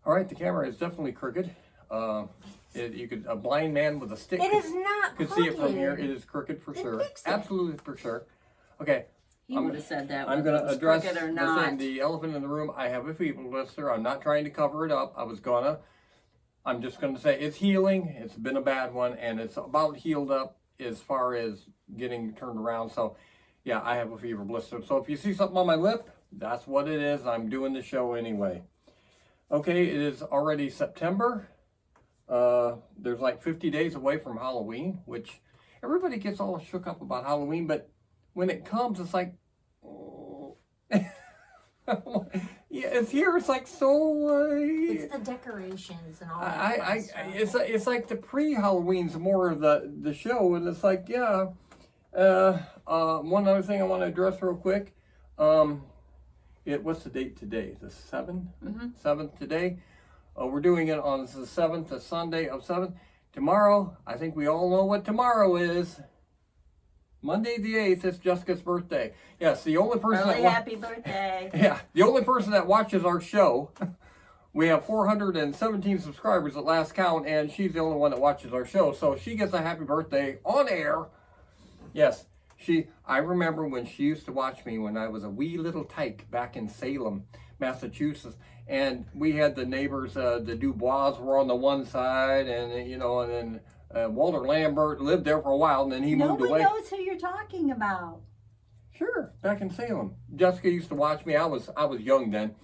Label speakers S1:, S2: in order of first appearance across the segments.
S1: All right, the camera is definitely crooked. A blind man with a stick.
S2: It is not
S1: could
S2: crooked.
S1: see it from here. It is crooked for sure.
S2: Fix it.
S1: Absolutely for sure. Okay.
S3: He would have said that.
S1: I'm going to address
S3: crooked or
S1: the
S3: not.
S1: thing, the elephant in the room. I have a fever blister. I'm not trying to cover it up. I'm just going to say it's healing. It's been a bad one, and it's about healed up as far as getting turned around. So, yeah, I have a fever blister. So if you see something on my lip, that's what it is. I'm doing the show anyway. Okay, it is already September. There's like 50 days away from Halloween, which everybody gets all shook up about Halloween, but when it comes, it's like, oh. Yeah, it's here. It's like so.
S2: It's the decorations and all that.
S1: It's like the pre-Halloween's more of the show, and it's like, yeah. One other thing I want to address real quick. What's the date today? The 7th?
S3: Mm-hmm.
S1: 7th today. We're doing it on the 7th, the Sunday of 7th. Tomorrow, I think we all know what tomorrow is. Monday the 8th is Jessica's birthday. Yes, the only person
S3: happy birthday.
S1: Yeah, the only person that watches our show. We have 417 subscribers at last count, and she's the only one that watches our show. So she gets a happy birthday on air. Yes, I remember when she used to watch me when I was a wee little tyke back in Salem, Massachusetts. And we had the neighbors, the Dubois were on the one side, and then Walter Lambert lived there for a while, and then he moved away.
S3: Nobody knows who you're talking about.
S1: Sure, back in Salem. Jessica used to watch me. I was young then.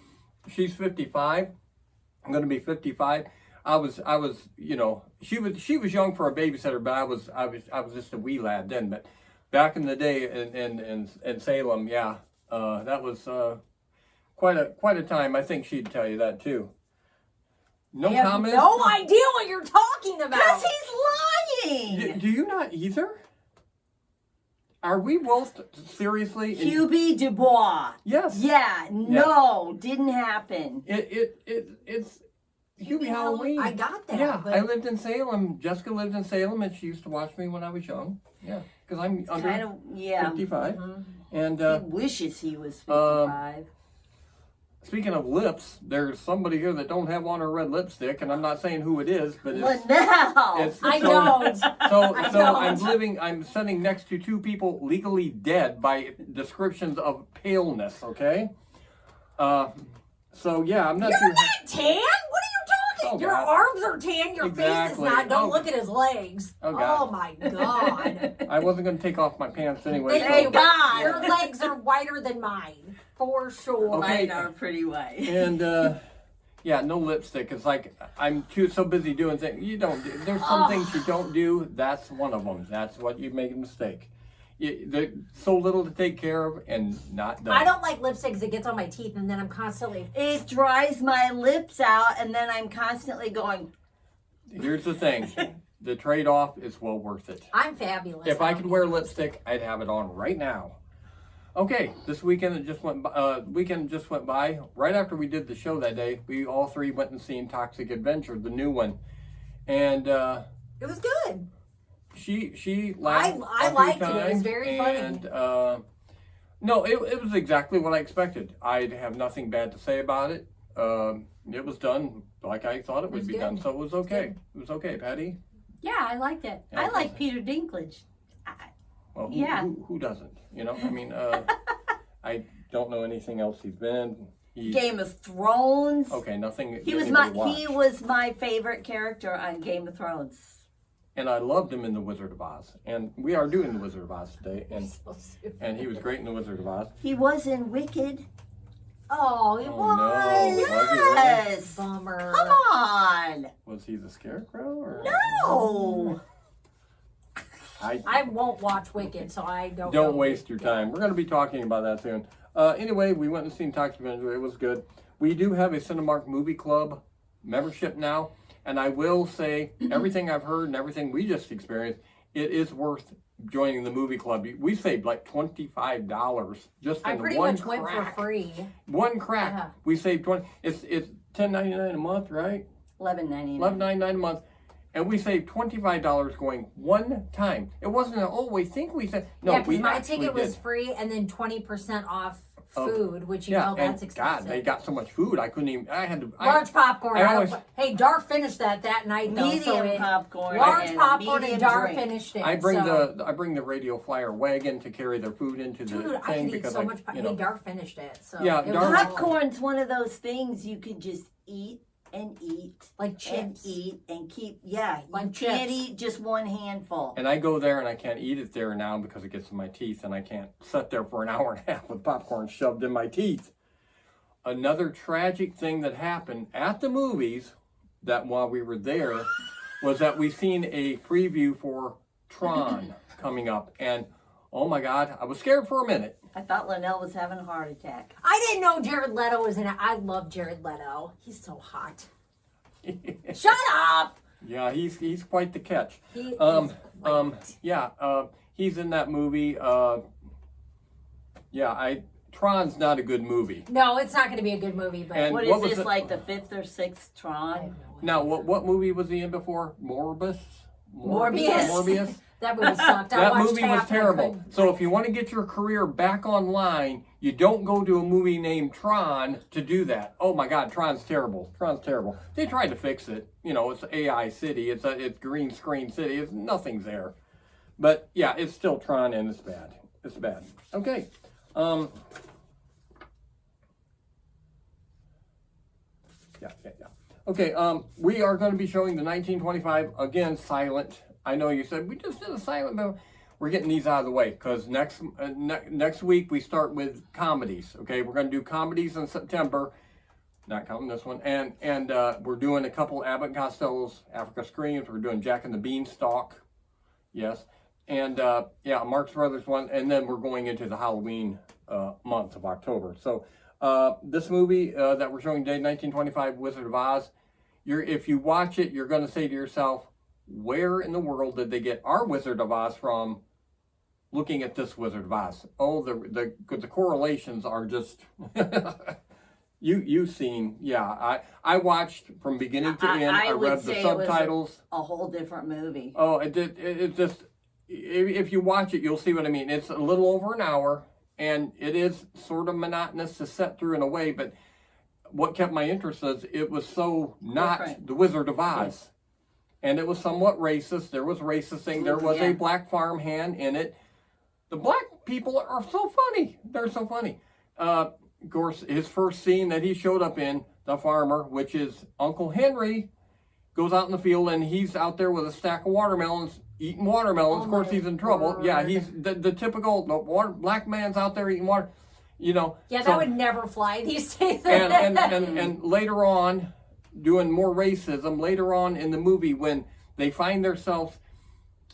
S1: She's 55. I'm going to be 55. I was she was young for a babysitter, but I was just a wee lad then. But back in the day in Salem, yeah, that was quite a time. I think she'd tell you that too. No comments?
S2: No idea what you're talking about.
S3: Because he's lying.
S1: Do you not either? Are we both seriously?
S3: QB Dubois.
S1: Yes.
S3: Yeah. No, didn't happen.
S1: It's Hubie Halloween.
S2: I got that.
S1: Yeah,
S2: but
S1: I lived in Salem. Jessica lived in Salem, and she used to watch me when I was young. Yeah, because I'm under 55.
S3: Mm-hmm.
S1: And
S3: he wishes he was 55.
S1: Speaking of lips, there's somebody here that don't have on her red lipstick, and I'm not saying who it is, but it's...
S3: Well, now!
S2: I don't.
S1: So I'm sitting next to two people legally dead by descriptions of paleness, okay? So yeah, I'm not
S2: You're
S1: sure...
S2: not tan? What are you talking?
S1: Oh,
S2: your
S1: God.
S2: arms are tan, your face is not. Don't look at his legs.
S1: Oh, God.
S2: Oh my God.
S1: I wasn't going to take off my pants anyway.
S2: Thank God. Your legs are whiter than mine. For sure.
S1: Okay.
S3: Mine are pretty white.
S1: And, yeah, no lipstick. It's like, I'm so busy doing things. There's some things you don't do. That's one of them. That's what you make a mistake. There's so little to take care of and not done.
S2: I don't like lipstick because it gets on my teeth and then I'm constantly...
S3: It dries my lips out and then I'm constantly going...
S1: Here's the thing. The trade-off is well worth it.
S2: I'm fabulous.
S1: If I could wear lipstick, I'd have it on right now. Okay, this weekend just went by. Right after we did the show that day, we all three went and seen Toxic Adventure, the new one. And
S2: it was good.
S1: She laughed.
S2: I liked it. It was very funny.
S1: And no, it was exactly what I expected. I have nothing bad to say about it. It was done like I thought it would be done, so it was okay. It was okay, Patty.
S3: Yeah, I liked it.
S1: Yeah,
S3: I like Peter Dinklage.
S1: Well, who doesn't? I mean, I don't know anything else he's been in.
S3: Game of Thrones.
S1: Okay, nothing.
S3: He was my favorite character on Game of Thrones.
S1: And I loved him in The Wizard of Oz. And we are doing The Wizard of Oz today. And he was great in The Wizard of Oz.
S3: He was in Wicked.
S2: Oh, he was.
S1: No.
S3: Yes.
S2: Bummer.
S3: Come on.
S1: Was he the Scarecrow? Or?
S3: No.
S2: I won't watch Wicked, so I don't.
S1: Don't waste your time. We're going to be talking about that soon. Anyway, we went and seen Toxic Avenger. It was good. We do have a Cinemark Movie Club membership now. And I will say, everything I've heard and everything we just experienced, it is worth joining the movie club. We saved like $25 just
S2: I
S1: in
S2: pretty
S1: one
S2: much went
S1: crack.
S2: for free.
S1: One crack.
S2: Yeah.
S1: We saved $20. It's $10.99 a month, right?
S3: $11.99.
S1: $11.99 a month. And we saved $25 going one time. It wasn't we think we said. No,
S2: yeah, because
S1: we
S2: my
S1: actually
S2: ticket was
S1: did.
S2: free and then 20% off food, which you know that's expensive.
S1: God, they got so much food. I couldn't even. I had to.
S2: Large popcorn.
S1: I always,
S2: hey, Dar finished that night though.
S3: Medium popcorn.
S2: Large popcorn
S3: medium
S2: and Dar
S3: drink.
S2: finished it.
S1: I bring the radio flyer wagon to carry their food into the
S2: Dude, I
S1: thing
S2: could eat
S1: because
S2: so much.
S1: you know,
S2: Hey, Dar finished it. So
S1: Yeah,
S2: it
S1: Dar-
S2: was
S3: Popcorn's one of those things you can just eat and eat
S2: like
S3: and
S2: chips.
S3: eat and keep. Yeah,
S2: Like
S3: you can't
S2: chips.
S3: eat just one handful.
S1: And I go there and I can't eat it there now because it gets in my teeth, and I can't sit there for an hour and a half with popcorn shoved in my teeth. Another tragic thing that happened at the movies, that while we were there, was that we seen a preview for Tron coming up, and oh my God, I was scared for a minute.
S3: I thought Linnell was having a heart attack.
S2: I didn't know Jared Leto was in it. I love Jared Leto. He's so hot. Shut up.
S1: Yeah, he's quite the catch.
S2: He is great.
S1: He's in that movie. Tron's not a good movie.
S2: No, it's not going to be a good movie. But
S1: And
S3: What
S1: what
S3: is
S1: was
S3: this,
S1: it-
S3: like the 5th or 6th
S2: I
S3: Tron?
S2: have no idea.
S1: Now, what movie was he in before? Morbius.
S3: Morbius.
S2: That movie sucked. I
S1: That
S2: watched
S1: movie
S2: half
S1: was
S2: and I
S1: terrible.
S2: couldn't-
S1: So if you want to get your career back online, you don't go to a movie named Tron to do that. Oh my God, Tron's terrible. Tron's terrible. They tried to fix it. You know, it's AI city. It's green screen city. It's nothing's there. But yeah, it's still Tron, and it's bad. It's bad. Okay. Yeah. Okay, we are going to be showing the 1925, again, silent. I know you said, we just did a silent, but we're getting these out of the way, because next week we start with comedies, okay? We're going to do comedies in September, not counting this one, and we're doing a couple Abbott and Costello's Africa Screams. We're doing Jack and the Beanstalk, yes, and Marx Brothers one, and then we're going into the Halloween month of October. So this movie that we're showing today, 1925, Wizard of Oz, if you watch it, you're going to say to yourself, where in the world did they get our Wizard of Oz from looking at this Wizard of Oz? Oh, the correlations are just... You've seen, I watched from beginning to end. I
S3: would
S1: read the
S3: say
S1: subtitles.
S3: It was a whole different movie.
S1: Oh, it just, if you watch it, you'll see what I mean. It's a little over an hour, and it is sort of monotonous to sit through in a way, but what kept my interest is it was so not
S3: Different.
S1: the Wizard of Oz. Yes. And it was somewhat racist. There was racist thing. There was a black farmhand in it. The black people are so funny. They're so funny. Of course, his first scene that he showed up in, the farmer, which is Uncle Henry, goes out in the field and he's out there with a stack of watermelons, eating watermelons. Of course, he's in trouble.
S2: word.
S1: Yeah, he's the typical black man's out there eating water. You know.
S2: Yeah,
S1: so,
S2: that would never fly these days.
S1: and later on, doing more racism, later on in the movie when they find themselves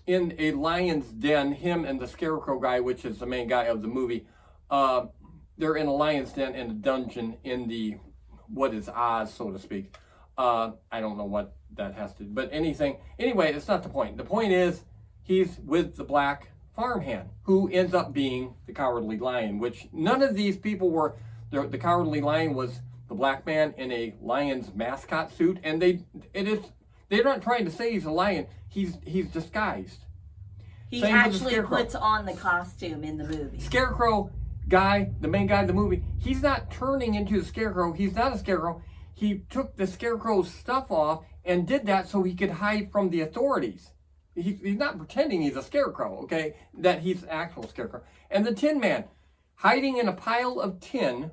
S1: in a lion's den, him and the scarecrow guy, which is the main guy of the movie, they're in a lion's den in a dungeon in the, what is Oz, so to speak. I don't know what that has to do, but anyway, it's not the point. The point is, he's with the black farmhand, who ends up being the Cowardly Lion, which none of these people were. The Cowardly Lion was the black man in a lion's mascot suit, and they're not trying to say he's a lion. He's disguised.
S3: He
S1: Same with the
S3: actually
S1: Scarecrow.
S3: puts on the costume in the movie.
S1: Scarecrow guy, the main guy of the movie, he's not turning into the Scarecrow. He's not a Scarecrow. He took the Scarecrow's stuff off and did that so he could hide from the authorities. He's not pretending he's a Scarecrow, okay? That he's the actual Scarecrow. And the Tin Man, hiding in a pile of tin,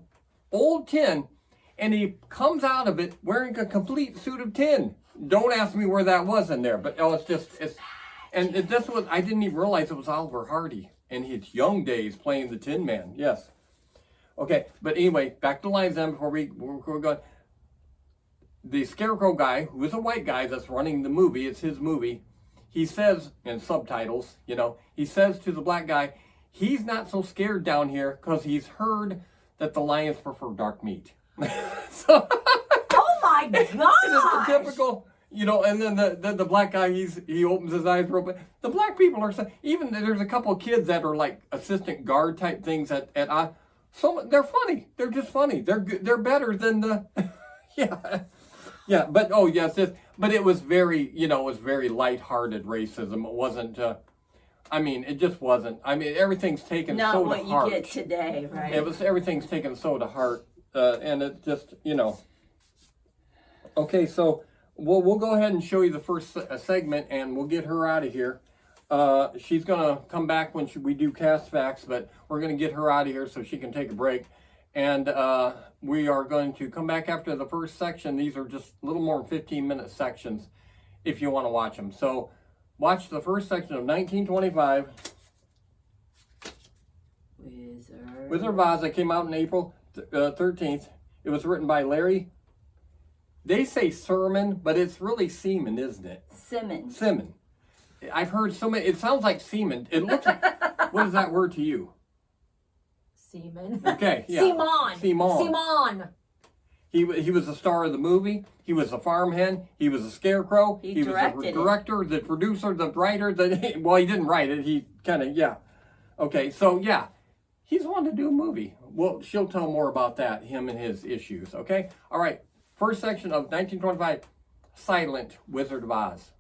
S1: old tin, and he comes out of it wearing a complete suit of tin. Don't ask me where that was in there, but this was, I didn't even realize it was Oliver Hardy in his young days playing the Tin Man, yes. Okay, but anyway, back to Lions Den before we go. The Scarecrow guy, who is a white guy that's running the movie, it's his movie, he says, in subtitles, he says to the black guy, he's not so scared down here because he's heard that the lions prefer dark meat. So,
S2: oh my
S1: it is the
S2: God!
S1: typical, and then the black guy, he opens his eyes real big. The black people are, even there's a couple of kids that are like assistant guard type things at so they're funny. They're just funny. They're better than the, yeah, but but it was very, it was very lighthearted racism. It wasn't, I mean, it just wasn't. I mean, everything's taken
S3: Not
S1: so
S3: what
S1: to
S3: you
S1: heart.
S3: get today, right?
S1: Everything's taken so to heart, and it just, you know. Okay, so we'll go ahead and show you the first segment, and we'll get her out of here. She's gonna come back when we do cast facts, but we're gonna get her out of here so she can take a break. And we are going to come back after the first section. These are just a little more than 15-minute sections if you want to watch them. So watch the first section of 1925. Wizard of Oz, that came out in April 13th. It was written by Larry. They say Sermon, but it's really Seaman, isn't it?
S3: Simmons.
S1: Seaman. I've heard so many. It sounds like semen. It looks like. What is that word to you?
S2: Seaman.
S1: Okay, yeah.
S2: Simon.
S1: Simon.
S2: Simon.
S1: He was the star of the movie. He was a farm hen. He was a scarecrow.
S3: He
S1: was the
S3: directed it.
S1: director, the producer, the writer. Well, he didn't write it. He kind of, yeah. Okay, so yeah, he's wanting to do a movie. Well, she'll tell more about that, him and his issues. Okay, all right. First section of 1925, Silent Wizard of Oz.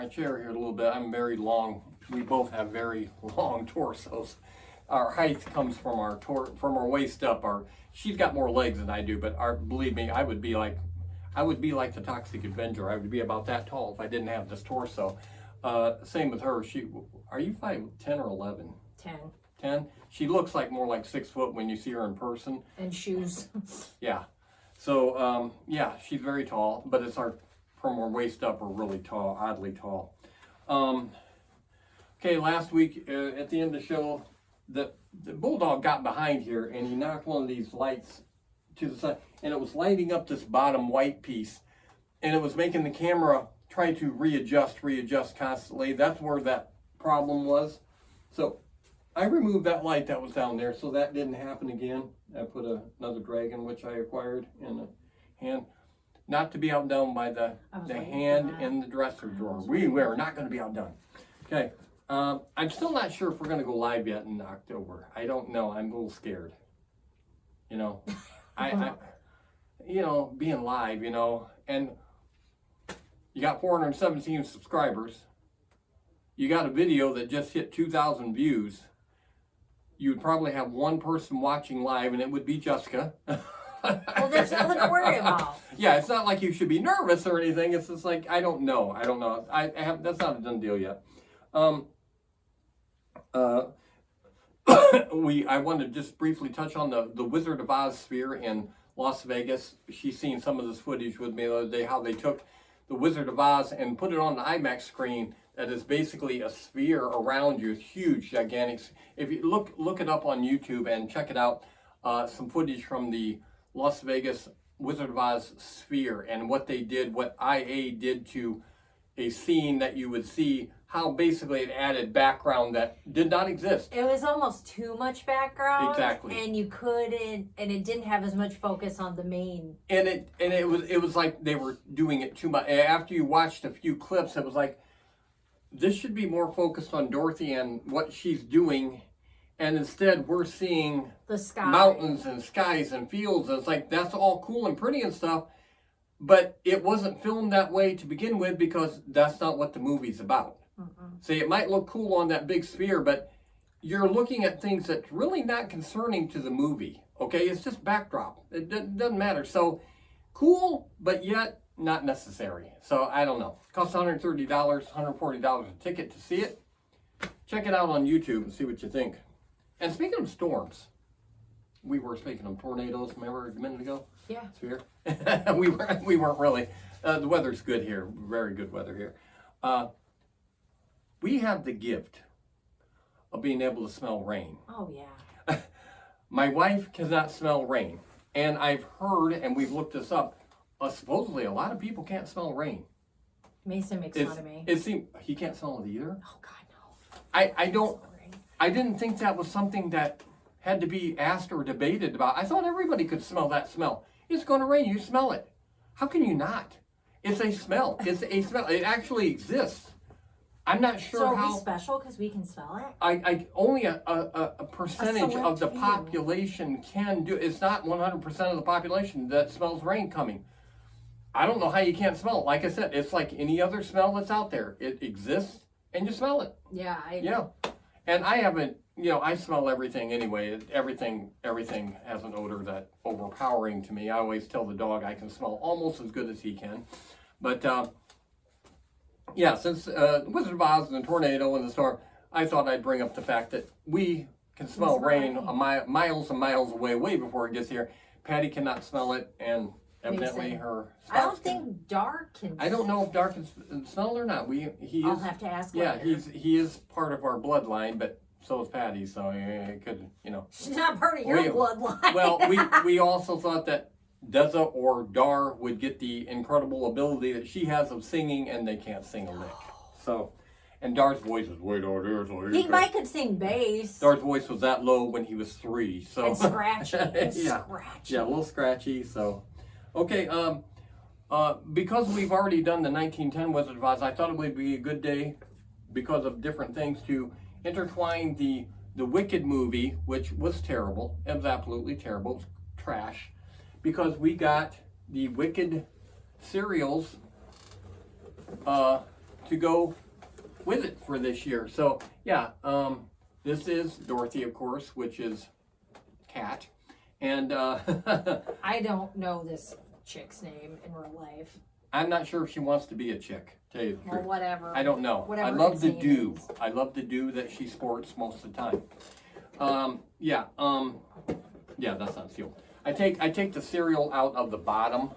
S1: Chair here a little bit. I'm very long. We both have very long torsos. our height comes from from our waist up. She's got more legs than I do, but believe me, I would be like the Toxic Avenger. I would be about that tall if I didn't have this torso. Same with her. Are you 5'10" or 11?
S2: 10.
S1: 10. She looks like more like 6 foot when you see her in person.
S2: And shoes.
S1: Yeah. So yeah, she's very tall, but from her waist up, we're really tall, oddly tall. Okay, last week at the end of the show, the bulldog got behind here and he knocked one of these lights to the side, and it was lighting up this bottom white piece, and it was making the camera try to readjust constantly. That's where that problem was. So I removed that light that was down there so that didn't happen again. I put another dragon, which I acquired, in a hand. Not to be outdone by the hand in the dresser drawer. We were not going to be outdone. Okay. I'm still not sure if we're going to go live yet in October. I don't know. I'm a little scared. You know, being live, and you got 417 subscribers. You got a video that just hit 2,000 views. You would probably have one person watching live, and it would be Jessica.
S2: Well, there's nothing to worry about.
S1: Yeah, it's not like you should be nervous or anything. It's just like, I don't know. That's not a done deal yet. I want to just briefly touch on the Wizard of Oz sphere in Las Vegas. She's seen some of this footage with me the other day, how they took the Wizard of Oz and put it on the IMAX screen that is basically a sphere around you. It's huge, gigantic. If you look it up on YouTube and check it out, some footage from the Las Vegas Wizard of Oz sphere and what they did, what IA did to a scene that you would see, how basically it added background that did not exist.
S2: It was almost too much background.
S1: Exactly.
S2: And you couldn't, and it didn't have as much focus on the main.
S1: And it was like they were doing it too much. After you watched a few clips, it was like, this should be more focused on Dorothy and what she's doing. And instead, we're seeing
S2: the sky,
S1: mountains and skies and fields. And it's like, that's all cool and pretty and stuff. But it wasn't filmed that way to begin with because that's not what the movie's about. See, it might look cool on that big sphere, but you're looking at things that's really not concerning to the movie. Okay, it's just backdrop. It doesn't matter. So, cool, but yet not necessary. So, I don't know. It costs $130, $140 a ticket to see it. Check it out on YouTube and see what you think. And speaking of storms, we were speaking of tornadoes, remember a minute ago?
S2: Yeah.
S1: Sphere? we weren't really. The weather's good here. Very good weather here. We have the gift of being able to smell rain.
S2: Oh, yeah.
S1: My wife cannot smell rain. And I've heard, and we've looked this up, supposedly a lot of people can't smell rain.
S2: Mason makes fun of me.
S1: He can't smell it either?
S2: Oh, God, no.
S1: I didn't think that was something that had to be asked or debated about. I thought everybody could smell that smell. It's going to rain. You smell it. How can you not? It's a smell. It's a smell. It actually exists. I'm not sure
S2: so
S1: how.
S2: So are we special because we can smell it?
S1: I only a percentage of the
S2: few.
S1: population can do. It's not 100% of the population that smells rain coming. I don't know how you can't smell it. Like I said, it's like any other smell that's out there. It exists, and you smell it.
S2: Yeah.
S1: Yeah. And I haven't. I smell everything anyway. Everything has an odor that's overpowering to me. I always tell the dog I can smell almost as good as he can. But yeah, since Wizard of Oz and the tornado and the storm, I thought I'd bring up the fact that we can smell rain miles and miles away, way before it gets here. Patty cannot smell it, and evidently her spouse
S2: I don't think Dark can.
S1: I don't know if Dark can smell it or not.
S2: I'll have to ask
S1: Yeah,
S2: later.
S1: he is part of our bloodline, but so is Patty, so it could,
S2: She's not part of your bloodline.
S1: Well, we also thought that Deza or Dar would get the incredible ability that she has of singing, and they can't sing a lick. So, and Dar's voice is way down here. So
S2: Mike could sing bass.
S1: Dar's voice was that low when he was 3. So
S2: And scratchy.
S1: Yeah, a little scratchy. So, okay. Because we've already done the 1910 Wizard of Oz, I thought it would be a good day because of different things to intertwine the Wicked movie, which was terrible. It was absolutely terrible. It was trash. Because we got the Wicked cereals to go with it for this year. So, yeah, This is Dorothy, of course, which is cat. And
S2: I don't know this chick's name in real life.
S1: I'm not sure if she wants to be a chick, tell you the
S2: Well,
S1: truth.
S2: whatever.
S1: I don't know.
S2: Whatever
S1: I love
S2: its
S1: the
S2: name
S1: do.
S2: is.
S1: I love the do that she sports most of the time. Yeah, that's not sealed. I take the cereal out of the bottom,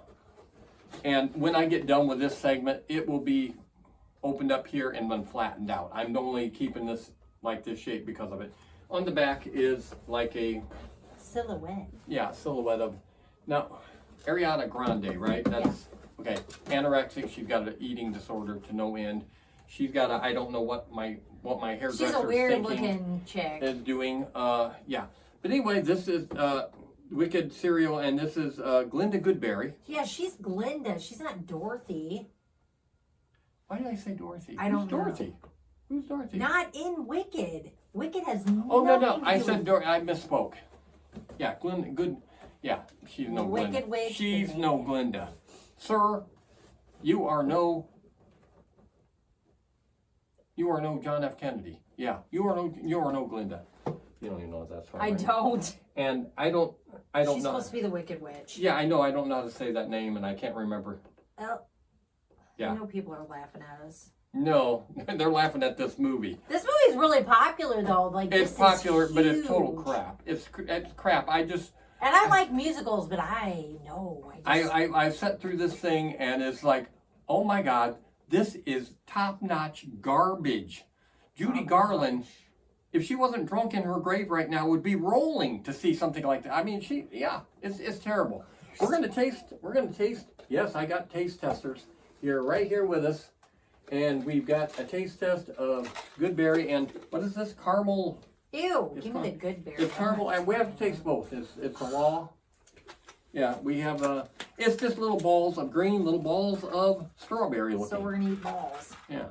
S1: and when I get done with this segment, it will be opened up here and then flattened out. I'm only keeping this like this shape because of it. On the back is like a
S2: Silhouette.
S1: silhouette of, now, Ariana Grande, right? That's okay. Anorexic. She's got an eating disorder to no end. She's got a, I don't know what my hairdresser
S2: She's a weird looking chick.
S1: is doing. Yeah. But anyway, this is Wicked cereal, and this is Glinda Goodberry.
S2: Yeah, she's Glinda. She's not Dorothy.
S1: Why did I say Dorothy?
S2: I don't
S1: Who's Dorothy? Who's Dorothy?
S2: Not in Wicked. Wicked has nothing
S1: Oh no,
S2: to
S1: I
S2: do
S1: said
S2: with
S1: Dorothy. I misspoke. Yeah, Glinda Good. Yeah, she's no
S2: Wicked
S1: Glinda.
S2: Witch,
S1: She's
S2: the
S1: no
S2: maid.
S1: Glinda, sir. You are no John F. Kennedy. Yeah, you are no Glinda. You don't even know what that's from.
S2: I
S1: right?
S2: don't.
S1: And I don't
S2: She's
S1: know.
S2: supposed to be the Wicked Witch.
S1: Yeah, I know. I don't know how to say that name, and I can't remember.
S2: Oh,
S1: Yeah.
S2: I know people are laughing at us.
S1: No, they're laughing at this movie.
S2: This movie's really popular though. Like
S1: It's
S2: this
S1: popular,
S2: is
S1: but it's total
S2: huge.
S1: crap. It's crap.
S2: And I like musicals, but I
S1: I sat through this thing, and it's like, oh my God, this is top-notch garbage. Judy Garland, if she wasn't drunk in her grave right now, would be rolling to see something like that. I mean, it's terrible. We're gonna taste. Yes, I got taste testers here, right here with us, and we've got a taste test of Goodberry and what is this? Caramel.
S2: Ew,
S1: It's
S2: give me the good berry.
S1: It's caramel, and we have to taste both. It's a law. Yeah, we have it's just little balls of green, little balls of strawberry looking.
S2: So we're gonna eat balls.
S1: Yeah.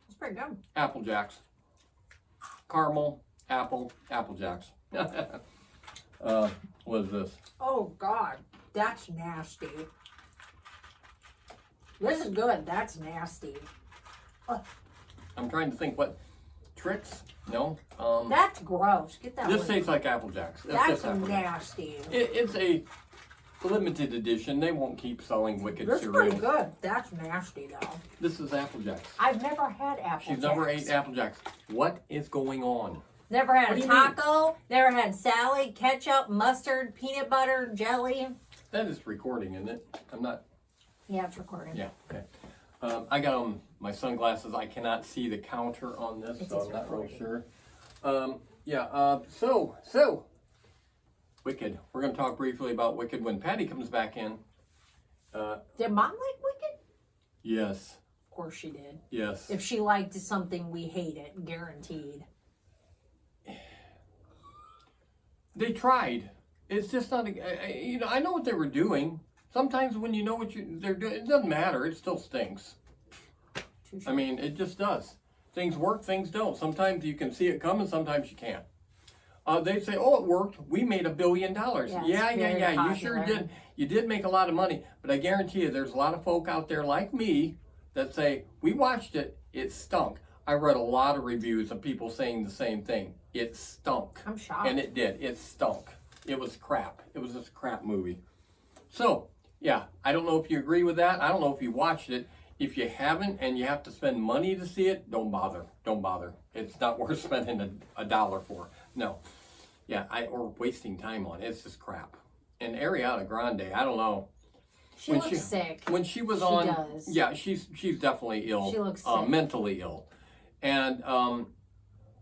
S2: It's pretty good.
S1: Apple Jacks. Caramel, apple Jacks. What is this?
S2: Oh God, that's nasty. This is good. That's nasty.
S1: I'm trying to think what tricks. No.
S2: That's gross. Get that.
S1: This
S2: one.
S1: tastes like Apple Jacks. It's
S2: That's
S1: just Apple Jacks.
S2: nasty.
S1: It's a limited edition. They won't keep selling Wicked
S2: This is
S1: cereal.
S2: pretty good. That's nasty though.
S1: This is Apple Jacks.
S2: I've never had apple
S1: She's
S2: jacks.
S1: never ate Apple Jacks. What is going on?
S2: Never had
S1: What
S2: a
S1: do you mean?
S2: taco. Never had salad, ketchup, mustard, peanut butter, jelly.
S1: That is recording, isn't it? I'm not.
S2: Yeah, it's recording.
S1: Yeah. Okay. I got my sunglasses. I cannot see the counter on this,
S2: It
S1: so
S2: is
S1: I'm not really
S2: recording.
S1: sure. So Wicked. We're going to talk briefly about Wicked when Patty comes back in.
S2: Did Mom like Wicked?
S1: Yes.
S2: Of course she did.
S1: Yes.
S2: If she liked something, we hate it, guaranteed.
S1: They tried. It's just not. I know what they were doing. Sometimes when you know what they're doing, it doesn't matter. It still stinks.
S2: Touche.
S1: I mean, it just does. Things work, things don't. Sometimes you can see it coming, sometimes you can't. They say, "Oh, it worked. We made $1 billion."
S2: Yeah, it's very
S1: You sure
S2: popular.
S1: did. You did make a lot of money, but I guarantee you, there's a lot of folk out there like me that say, "We watched it. It stunk." I read a lot of reviews of people saying the same thing. It stunk.
S2: I'm shocked.
S1: And it did. It stunk. It was crap. It was just a crap movie. So, yeah, I don't know if you agree with that. I don't know if you watched it. If you haven't and you have to spend money to see it, don't bother. Don't bother. It's not worth spending a dollar for. No. Yeah, or wasting time on it. It's just crap. And Ariana Grande, I don't know.
S2: She looks sick.
S1: When she was
S2: She
S1: on,
S2: does.
S1: yeah, she's definitely ill.
S2: She looks sick.
S1: Mentally ill. And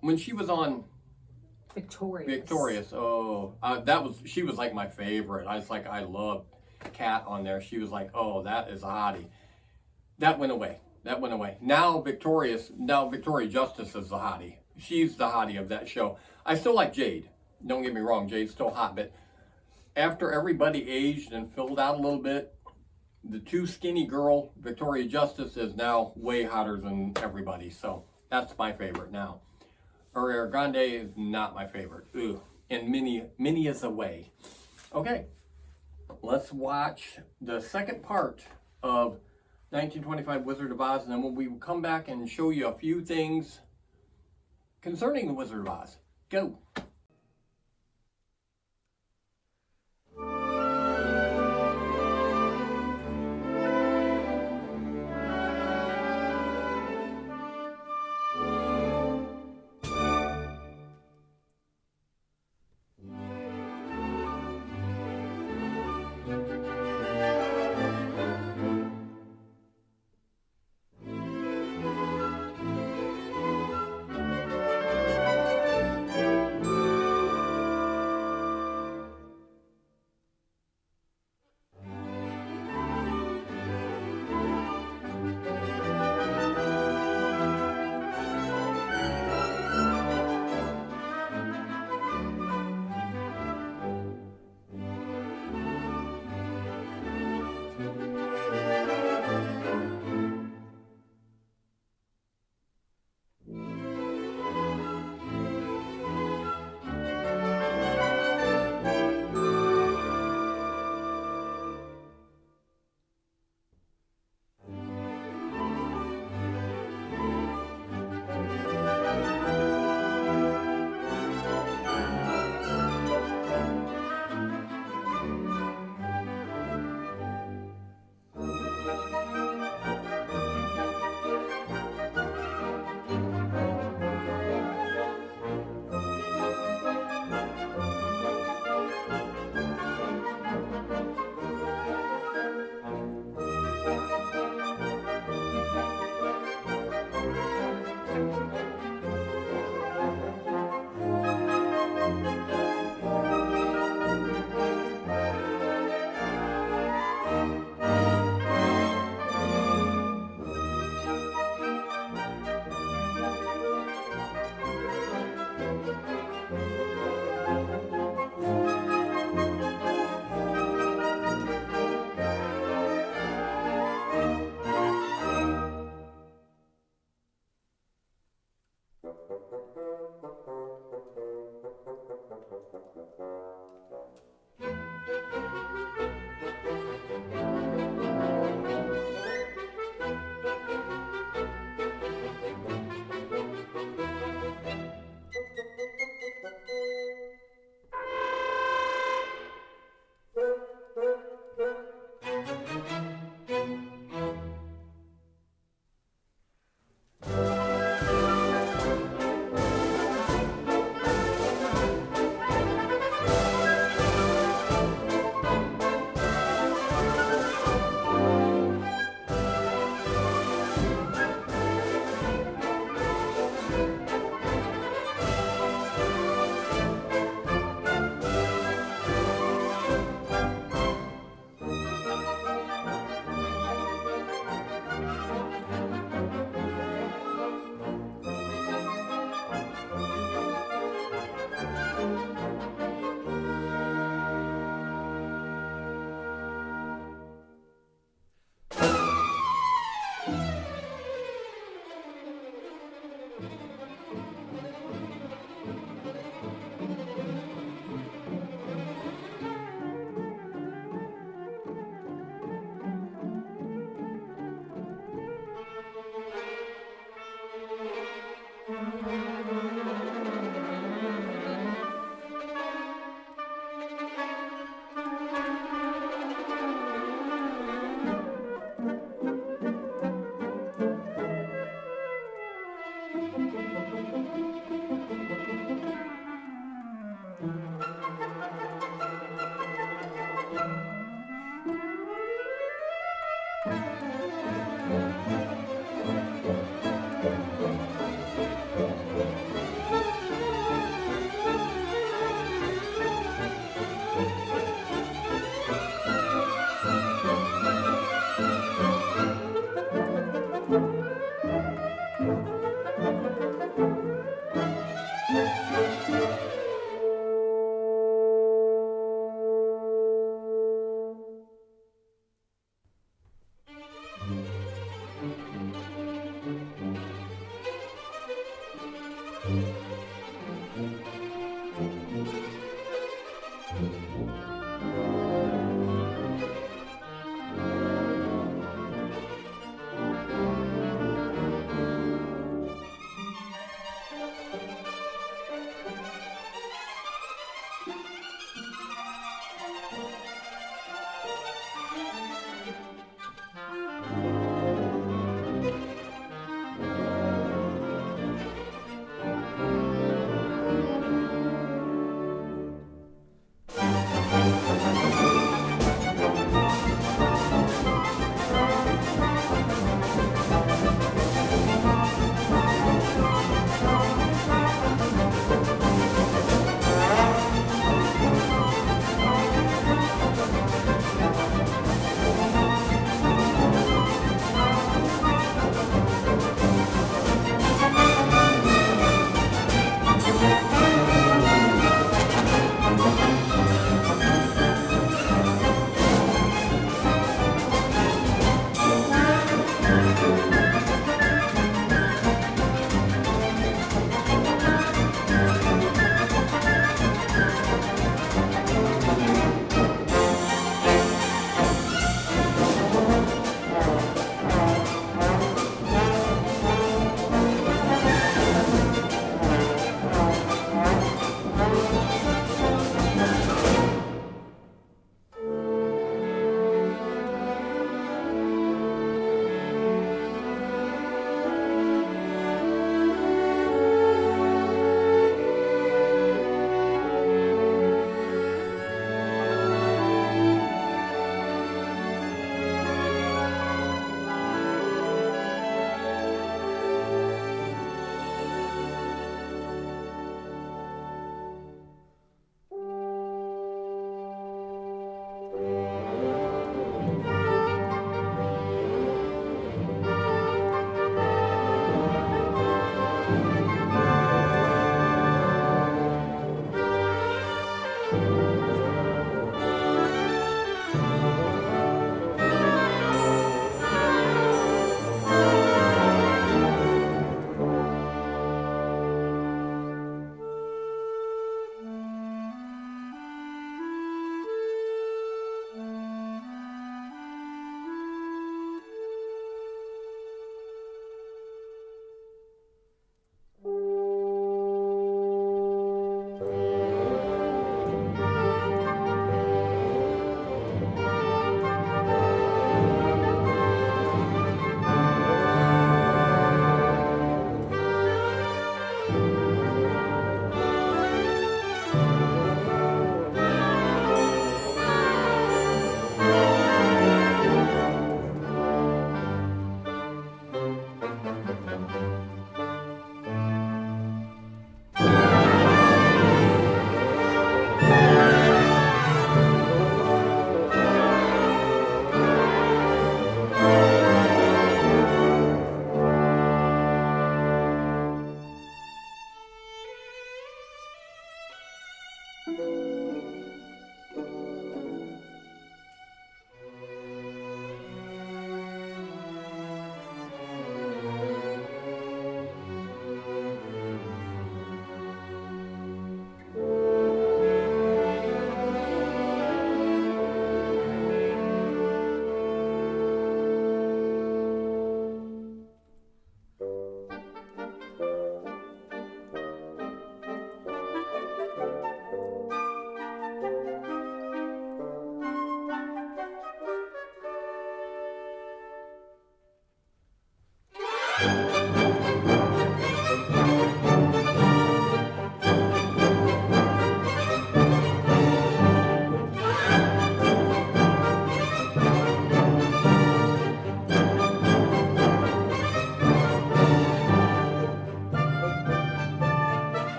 S1: when she was on
S2: Victorious.
S1: she was like my favorite. I loved Kat on there. She was like, oh, that is a hottie. That went away. Now Victoria Justice is the hottie. She's the hottie of that show. I still like Jade. Don't get me wrong, Jade's still hot, but after everybody aged and filled out a little bit, the too skinny girl, Victoria Justice, is now way hotter than everybody. So that's my favorite now. Ariana Grande is not my favorite. Ugh. And many is away. Okay, let's watch the second part of 1925 Wizard of Oz, and then we will come back and show you a few things concerning the Wizard of Oz. Go.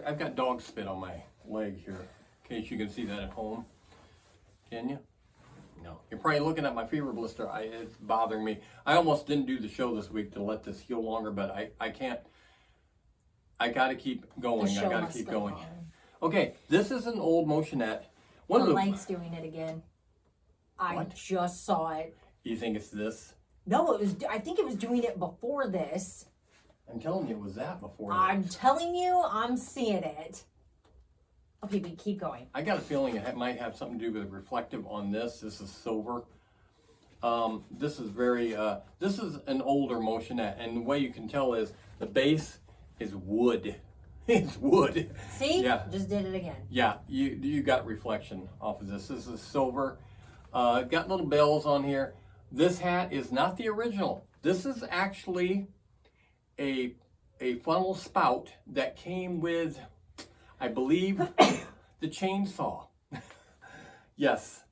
S1: I've got dog spit on my leg here, in case you can see that at home. Can you? No. You're probably looking at my fever blister. It's bothering me. I almost didn't do the show this week to let this heal longer, but I can't. I got to keep going. I got to keep going. Okay, this is an old motionette.
S2: The light's doing it again. I just saw it.
S1: You think it's this?
S2: No, it was. I think it was doing it before this.
S1: I'm telling you, it was that before.
S2: I'm telling you, I'm seeing it. Okay, but keep going.
S1: I got a feeling it might have something to do with reflective on this. This is silver. This is very. This is an older motionette, and the way you can tell is the base is wood. It's wood.
S2: See?
S1: Yeah.
S2: Just did it again.
S1: Yeah, you got reflection off of this. This is silver. Got little bells on here. This hat is not the original. This is actually a funnel spout that came with, I believe, the chainsaw. Yes.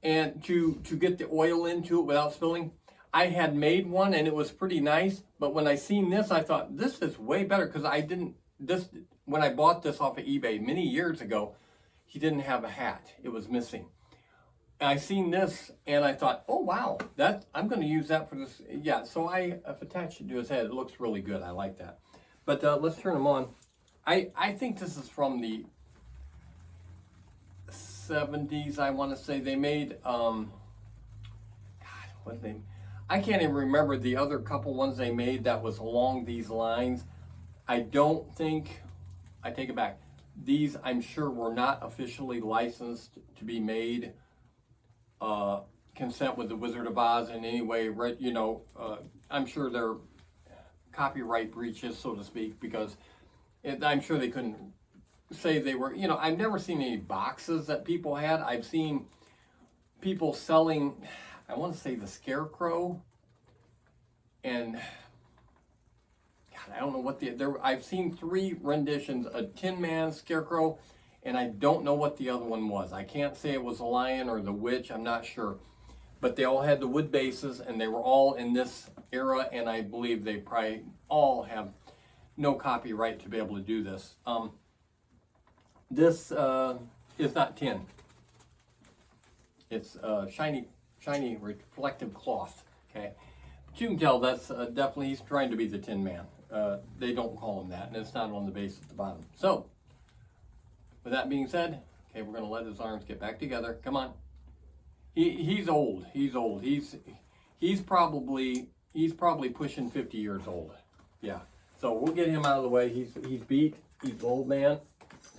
S1: And to get the oil into it without spilling, I had made one and it was pretty nice. But when I seen this, I thought, this is way better, because I didn't, when I bought this off of eBay many years ago, he didn't have a hat. It was missing. And I seen this and I thought, oh wow, I'm going to use that for this. Yeah, so I've attached it to his head. It looks really good. I like that. But let's turn them on. I think this is from the 70s, I want to say. They made, God, what name? I can't even remember the other couple ones they made that was along these lines. I don't think, I take it back. These, I'm sure, were not officially licensed to be made. Consent with the Wizard of Oz in any way. I'm sure they're copyright breaches, so to speak, because I'm sure they couldn't say they were. I've never seen any boxes that people had. I've seen people selling, I want to say, the Scarecrow, and God, I don't know what I've seen 3 renditions: a Tin Man, Scarecrow, and I don't know what the other one was. I can't say it was a lion or the witch. I'm not sure, but they all had the wood bases, and they were all in this era. And I believe they probably all have no copyright to be able to do this. This is not tin. It's shiny reflective cloth. Okay, but you can tell that's definitely, he's trying to be the Tin Man. They don't call him that, and it's not on the base at the bottom. So, with that being said, okay, we're going to let his arms get back together. Come on. He's old. He's old. He's probably pushing 50 years old. Yeah. So we'll get him out of the way. He's beat. He's an old man.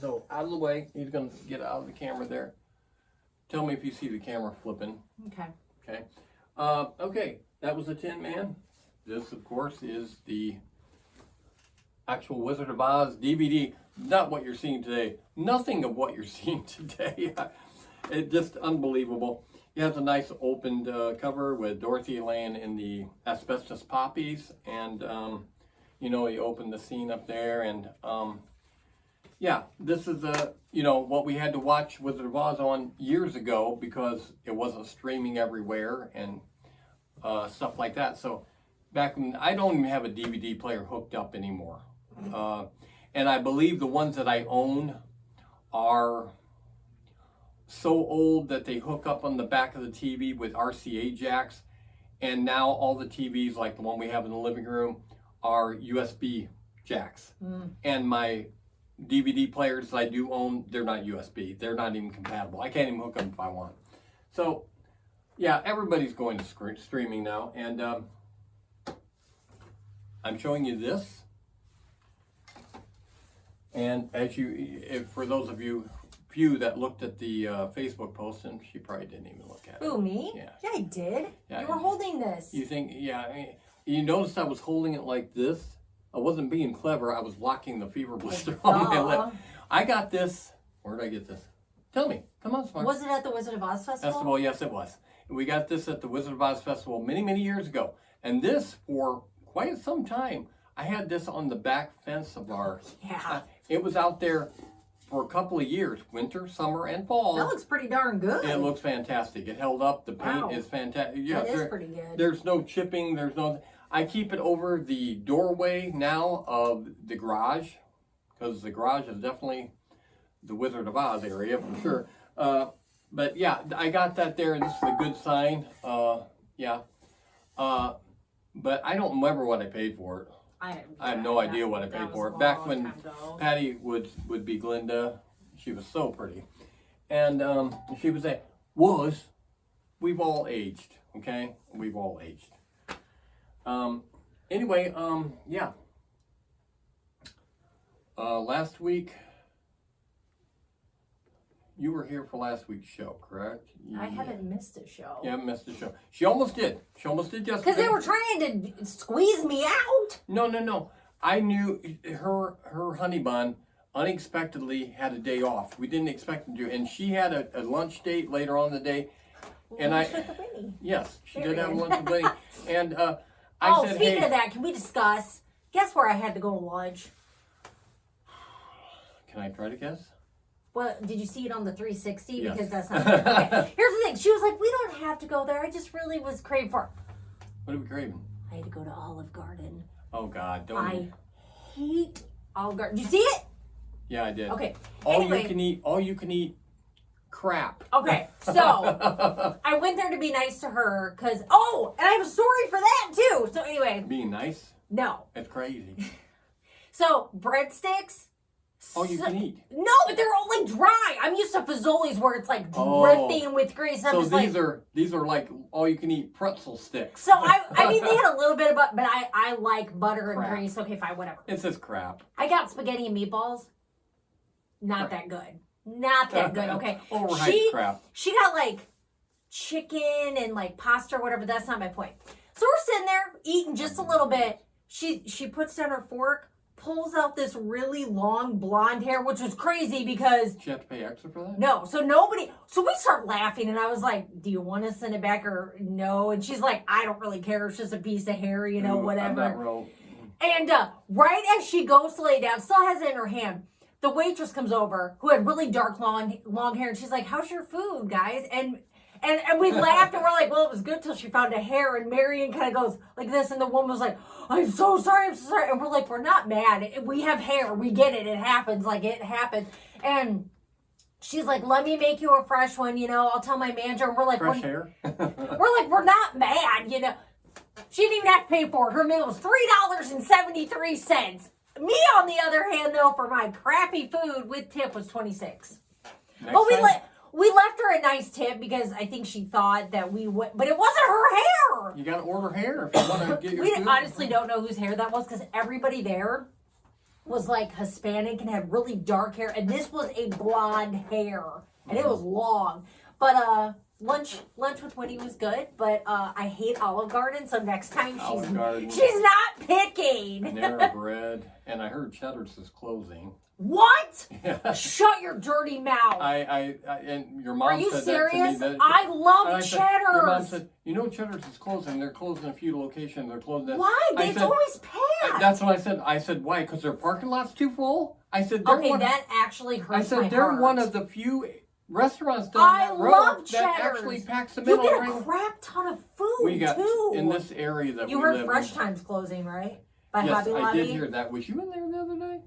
S1: So out of the way. He's going to get out of the camera there. Tell me if you see the camera flipping.
S2: Okay.
S1: Okay. Okay. That was the Tin Man. This, of course, is the actual Wizard of Oz DVD. Not what you're seeing today. Nothing of what you're seeing today. It's just unbelievable. It has a nice opened cover with Dorothy laying in the asbestos poppies, and you open the scene up there, and yeah, this is what we had to watch Wizard of Oz on years ago, because it wasn't streaming everywhere and stuff like that. So back when, I don't even have a DVD player hooked up anymore. And I believe the ones that I own are so old that they hook up on the back of the TV with RCA jacks. And now all the TVs, like the one we have in the living room, are USB jacks. And my DVD players that I do own, they're not USB. They're not even compatible. I can't even hook them if I want. So, yeah, everybody's going to streaming now. And I'm showing you this. And as for those of you few that looked at the Facebook post, and she probably didn't even look at it.
S2: Who, me?
S1: Yeah.
S2: Yeah, I did.
S1: Yeah,
S2: you were holding this.
S1: You think, yeah. You noticed I was holding it like this? I wasn't being clever. I was blocking the fever blister on my lip. I got this. Where did I get this? Tell me. Come on, Smart.
S2: Was it at the Wizard of Oz Festival?
S1: Yes, it was. We got this at the Wizard of Oz Festival many, many years ago. And this, for quite some time, I had this on the back fence of our...
S2: Yeah.
S1: It was out there for a couple of years, winter, summer, and fall.
S2: That looks pretty darn good.
S1: It looks fantastic. It held up. The paint is fantastic. Yeah,
S2: that is pretty good.
S1: There's no chipping. There's no... I keep it over the doorway now of the garage, because the garage is definitely the Wizard of Oz area for sure. But yeah, I got that there, and this is a good sign. Yeah. But I don't remember what I paid for it. I have no idea what I paid for it. Back when Patty would be Glinda, she was so pretty. And she would say, we've all aged, okay? We've all aged. Anyway, yeah. Last week, you were here for last week's show, correct?
S2: I haven't missed a show.
S1: You haven't missed a show. She almost did. She almost did yesterday.
S2: Because they were trying to squeeze me out.
S1: No. I knew her honey bun unexpectedly had a day off. We didn't expect them to. And she had a lunch date later on in the day. And
S2: Lunch with the Winnie.
S1: Yes, she did have a lunch with Winnie. And I said,
S2: speaking
S1: hey,
S2: of that, can we discuss? Guess where I had to go to lunch?
S1: can I try to guess?
S2: Well, did you see it on the 360?
S1: Yes.
S2: Because that's not okay. Here's the thing. She was like, we don't have to go there. I just really was craving for it.
S1: What are we craving?
S2: I had to go to Olive Garden.
S1: Oh, God. Don't.
S2: I hate Olive Garden. Did you see it?
S1: Yeah, I did.
S2: Okay.
S1: All
S2: Anyway.
S1: you can eat crap.
S2: Okay, so I went there to be nice to her because, and I have a story for that too. So anyway.
S1: Being nice?
S2: No.
S1: That's crazy.
S2: So breadsticks.
S1: All you can eat.
S2: No, but they're all like dry. I'm used to Fazoli's where it's like dripping with grease.
S1: So these are like all you can eat pretzel sticks.
S2: So I mean they had a little bit of but I like butter and grease. Okay, fine, whatever.
S1: It's just crap.
S2: I got spaghetti and meatballs. Not that good. Not that good. Okay.
S1: Overhyped crap.
S2: She got like chicken and like pasta or whatever. That's not my point. So we're sitting there eating just a little bit. She puts down her fork, pulls out this really long blonde hair, which was crazy because
S1: Did you have to pay extra for that?
S2: no. So we start laughing and I was like, do you want to send it back or no? And she's like, I don't really care. It's just a piece of hair, whatever.
S1: I'm not real.
S2: And right as she goes to lay down, still has it in her hand, the waitress comes over who had really dark, long hair, and she's like, how's your food, guys? And we laughed, and we're like, well, it was good till she found a hair, and Marion kind of goes like this, and the woman was like, I'm so sorry. And we're like, we're not mad. We have hair. We get it. It happens. Like, it happens. And she's like, let me make you a fresh one, I'll tell my manager. And we're like,
S1: Fresh hair?
S2: we're like, we're not mad, She didn't even have to pay for it. Her meal was $3.73. Me, on the other hand, though, for my crappy food with tip was $26. But we left her a nice tip because I think she thought that we would, but it wasn't her hair.
S1: You gotta order hair if you want to get your food.
S2: We honestly don't know whose hair that was because everybody there was like Hispanic and had really dark hair, and this was a blonde hair, and it was long. But lunch with Winnie was good, but I hate Olive Garden, so next time she's not picking.
S1: Panera Bread, and I heard Cheddar's is closing.
S2: What?
S1: Yeah.
S2: Shut your dirty mouth.
S1: And your mom
S2: Are you
S1: said
S2: serious?
S1: that to me.
S2: I love Cheddar's.
S1: Your mom said, Cheddar's is closing. They're closing a few locations. They're closing that.
S2: Why? It's always packed.
S1: That's what I said. I said, why? Because their parking lot's too full? I said,
S2: that actually hurts my heart.
S1: I said, they're one of the few restaurants down that road that actually packs them in.
S2: You get a crap ton of food, too.
S1: In this area that
S2: you
S1: we live in.
S2: You heard Fresh Time's closing, right? By
S1: yes,
S2: Hobby Lobby?
S1: I did hear that. Was you in there the other day?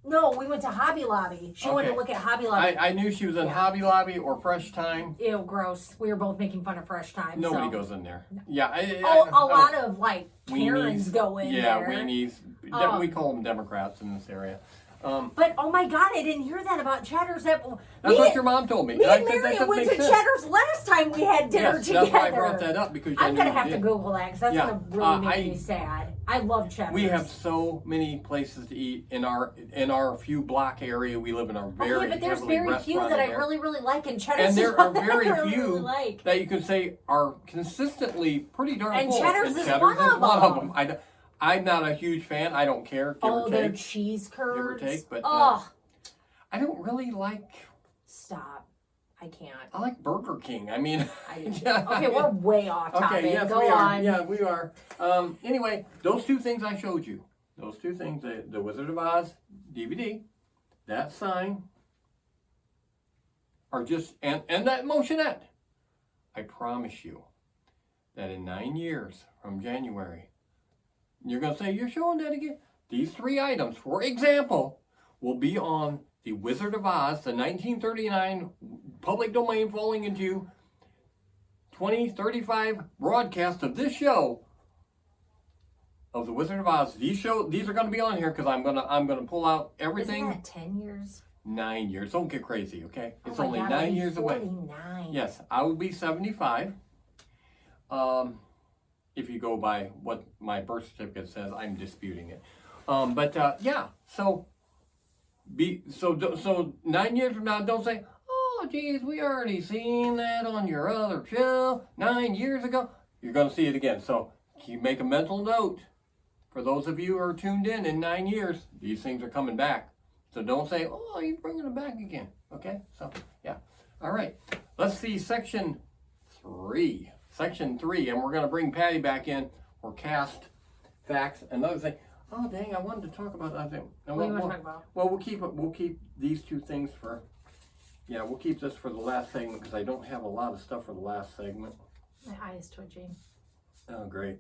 S2: No, we went to Hobby Lobby. She went to look at Hobby Lobby.
S1: I knew she was in Hobby Lobby or Fresh Time.
S2: Ew, gross. We were both making fun of Fresh Time.
S1: Nobody goes in there. Yeah.
S2: A lot of, like, Karens go in there.
S1: Yeah, weenies. We call them Democrats in this area.
S2: But, oh my God, I didn't hear that about Cheddar's.
S1: That's what your mom told me.
S2: Me and Marion went to Cheddar's last time we had dinner together.
S1: That's why I brought that up. Because
S2: I'm going to have to Google that because that's going to really make me sad. I love Cheddar's.
S1: We have so many places to eat in our few block area. We live in a very
S2: but there's very few that I really, really like in Cheddar's.
S1: And there are very
S2: few
S1: really that you could say are consistently pretty darn full.
S2: And Cheddar's is one of them.
S1: I'm not a huge fan. I don't care. Give or take.
S2: Their cheese curds.
S1: Give or take, but I don't really like.
S2: Stop. I can't.
S1: I like Burger King. I mean.
S2: Okay, we're way off topic.
S1: Okay, yes,
S2: Go
S1: we
S2: on.
S1: are. Yeah, we are. Anyway, those two things I showed you. Those two things, the Wizard of Oz DVD, that sign, are just, and that motionette. I promise you that in 9 years from January, you're going to say, you're showing that again? these 3 items, for example, will be on the Wizard of Oz, the 1939 public domain falling into 2035 broadcast of this show of the Wizard of Oz. These are going to be on here because I'm gonna pull out everything.
S2: Isn't that 10 years?
S1: 9 years. Don't get crazy, okay? It's
S2: Oh my
S1: only
S2: God,
S1: 9
S2: I'm
S1: years away.
S2: 49.
S1: Yes, I will be 75. If you go by what my birth certificate says, I'm disputing it. Yeah. So 9 years from now, don't say, "Oh, geez, we already seen that on your other show 9 years ago." You're going to see it again. So you make a mental note. For those of you who are tuned in 9 years, these things are coming back. So don't say, "Oh, you're bringing it back again." Okay? So, yeah. All right. Let's see section 3. Section 3, and we're going to bring Patty back in for cast facts. Another thing. Oh, dang, I wanted to talk about that thing.
S2: What do you want to talk about?
S1: Well, we'll keep these 2 things for, we'll keep this for the last segment because I don't have a lot of stuff for the last segment.
S2: My eye is twitching.
S1: Oh, great.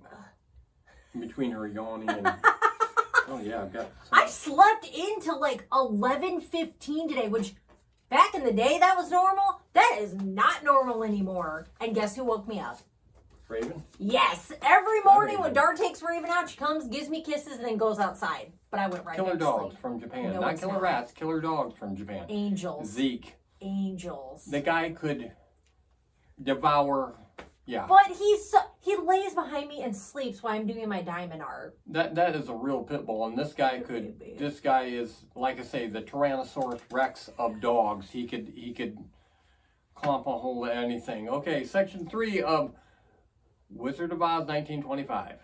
S1: In between her yawning and... Oh, yeah, I've got...
S2: I slept into like 11:15 today, which back in the day that was normal. That is not normal anymore. And guess who woke me up?
S1: Raven?
S2: Yes. Every morning
S1: Raven.
S2: when Dar takes Raven out, she comes, gives me kisses, and then goes outside. But I went right
S1: Killer
S2: back to
S1: dogs
S2: sleep.
S1: from Japan.
S2: No,
S1: Not
S2: it's
S1: killer
S2: not.
S1: rats, killer dogs from Japan.
S2: Angels.
S1: Zeke.
S2: Angels.
S1: The guy could devour... Yeah.
S2: But he lays behind me and sleeps while I'm doing my diamond art.
S1: That is a real pit bull, and this guy this guy is, like I say, the Tyrannosaurus Rex of dogs. He could clomp a hold of anything. Okay, section 3 of Wizard of Oz 1925.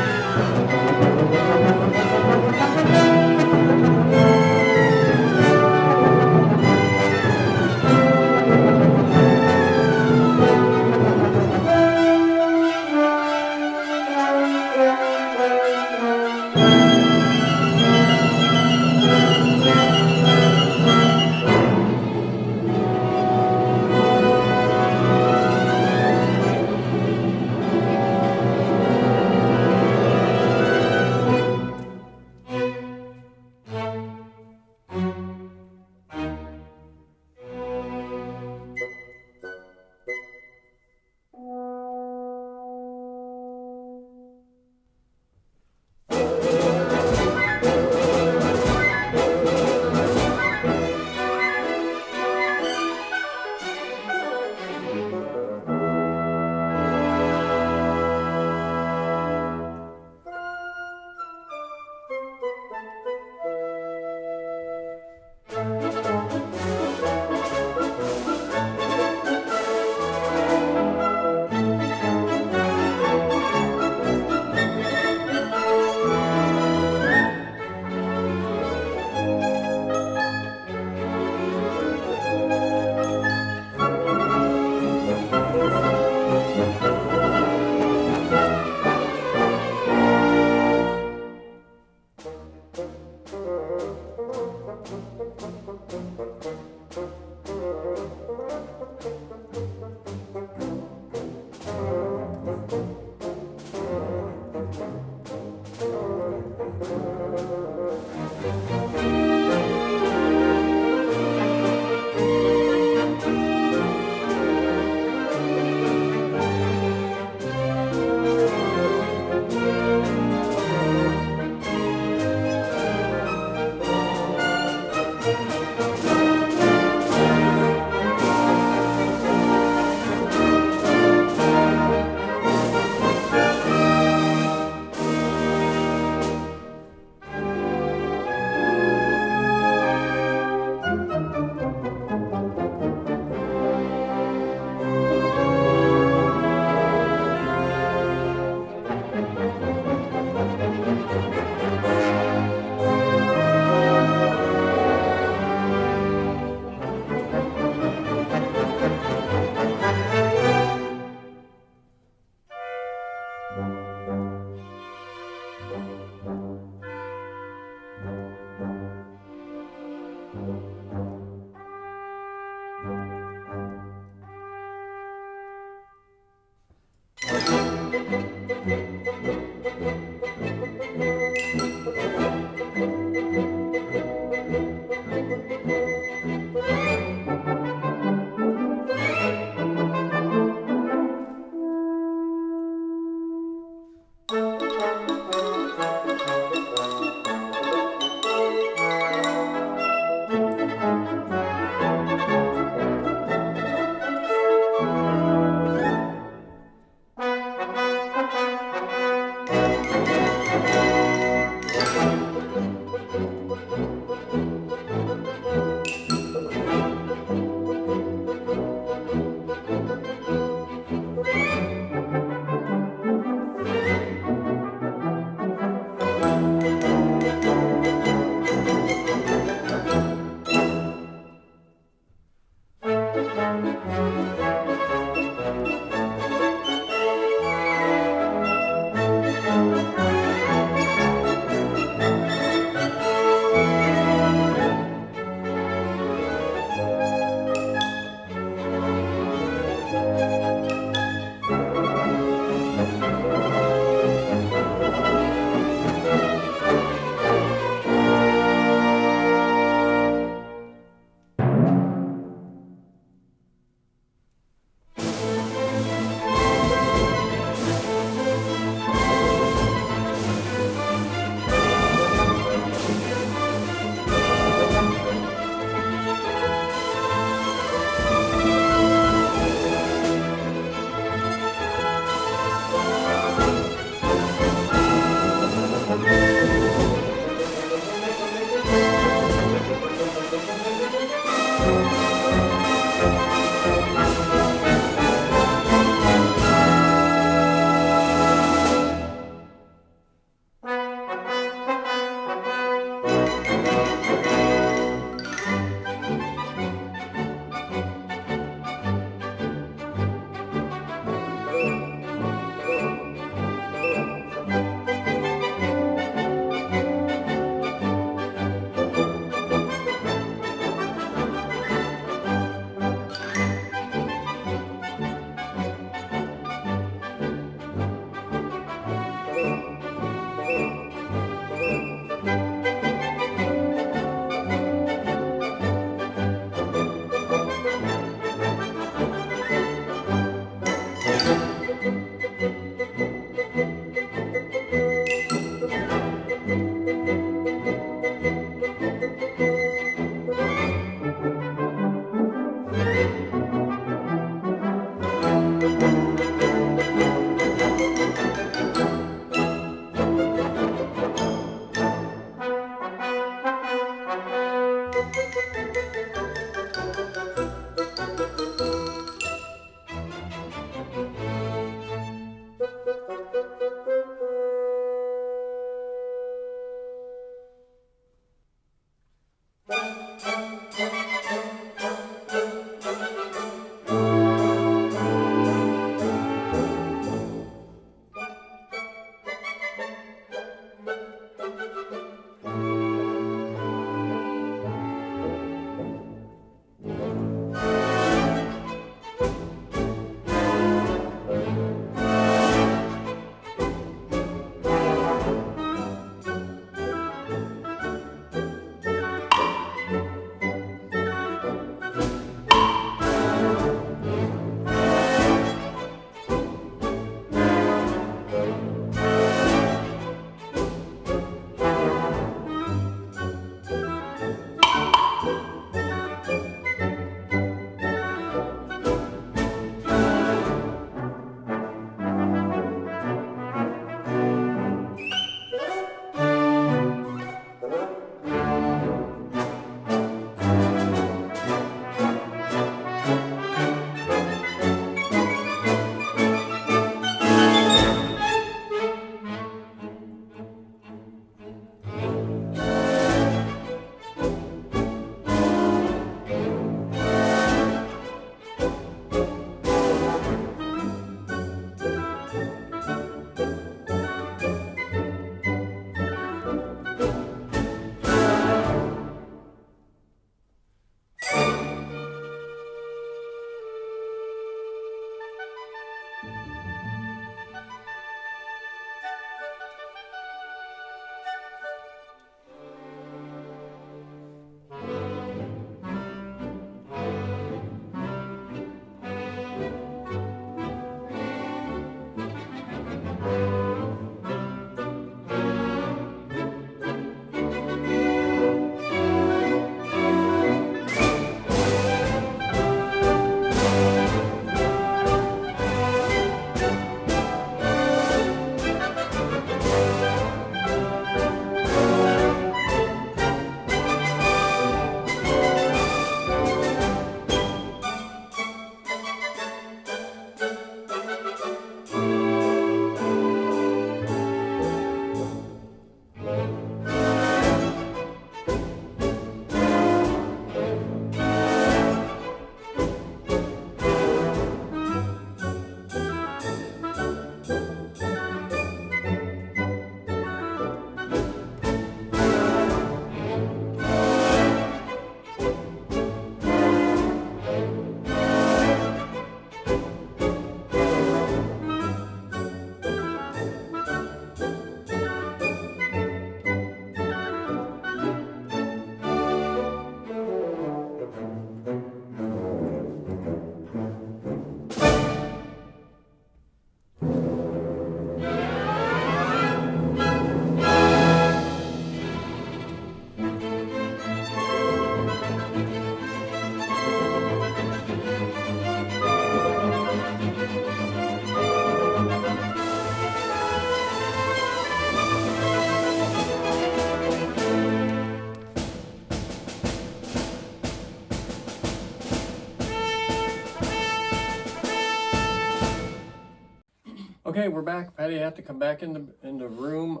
S1: Okay, we're back. Patty had to come back in the room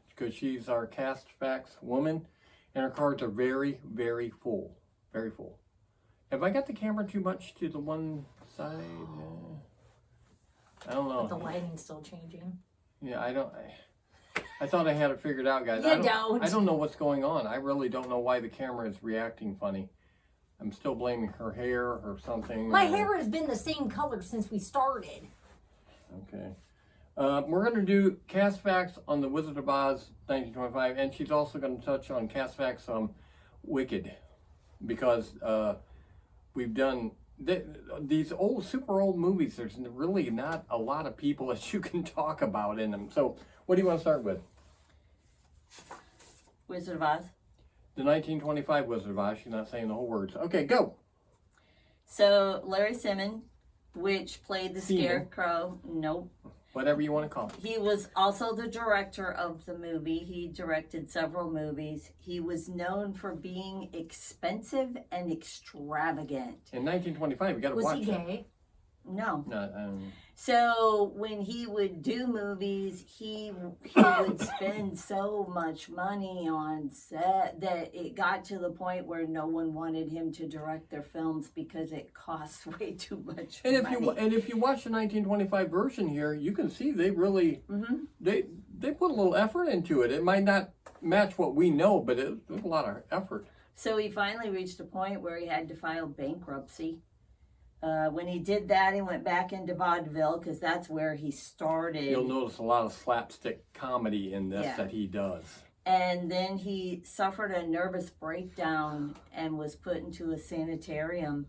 S1: because she's our cast facts woman, and her cards are very, very full. Very full. Have I got the camera too much to the one side? I don't know.
S2: But the lighting's still changing.
S1: Yeah, I thought I had it figured out, guys.
S2: You
S1: I don't know what's going on. I really don't know why the camera is reacting funny. I'm still blaming her hair or something.
S2: My hair has been the same color since we started.
S1: Okay. We're going to do cast facts on the Wizard of Oz 1925, and she's also going to touch on cast facts on Wicked, because we've done these super old movies. There's really not a lot of people that you can talk about in them. So what do you want to start with?
S3: Wizard of Oz.
S1: The 1925 Wizard of Oz. She's not saying the whole words. Okay, go.
S3: So Larry Simon, which played the
S1: Seaman.
S3: Scarecrow. Nope.
S1: Whatever you want to call it.
S3: He was also the director of the movie. He directed several movies. He was known for being expensive and extravagant.
S1: In 1925, we got to
S2: Was
S1: watch
S2: he gay?
S3: No.
S1: No,
S3: So when he would do movies, he would spend so much money on set that it got to the point where no one wanted him to direct their films because it costs way too much
S1: and
S3: money.
S1: if you watch the 1925 version here, you can see they really they put a little effort into it. It might not match what we know, but it was a lot of effort.
S3: So he finally reached a point where he had to file bankruptcy. When he did that, he went back into vaudeville because that's where he started.
S1: You'll notice a lot of slapstick comedy in this
S3: Yeah.
S1: that he does.
S3: And then he suffered a nervous breakdown and was put into a sanitarium.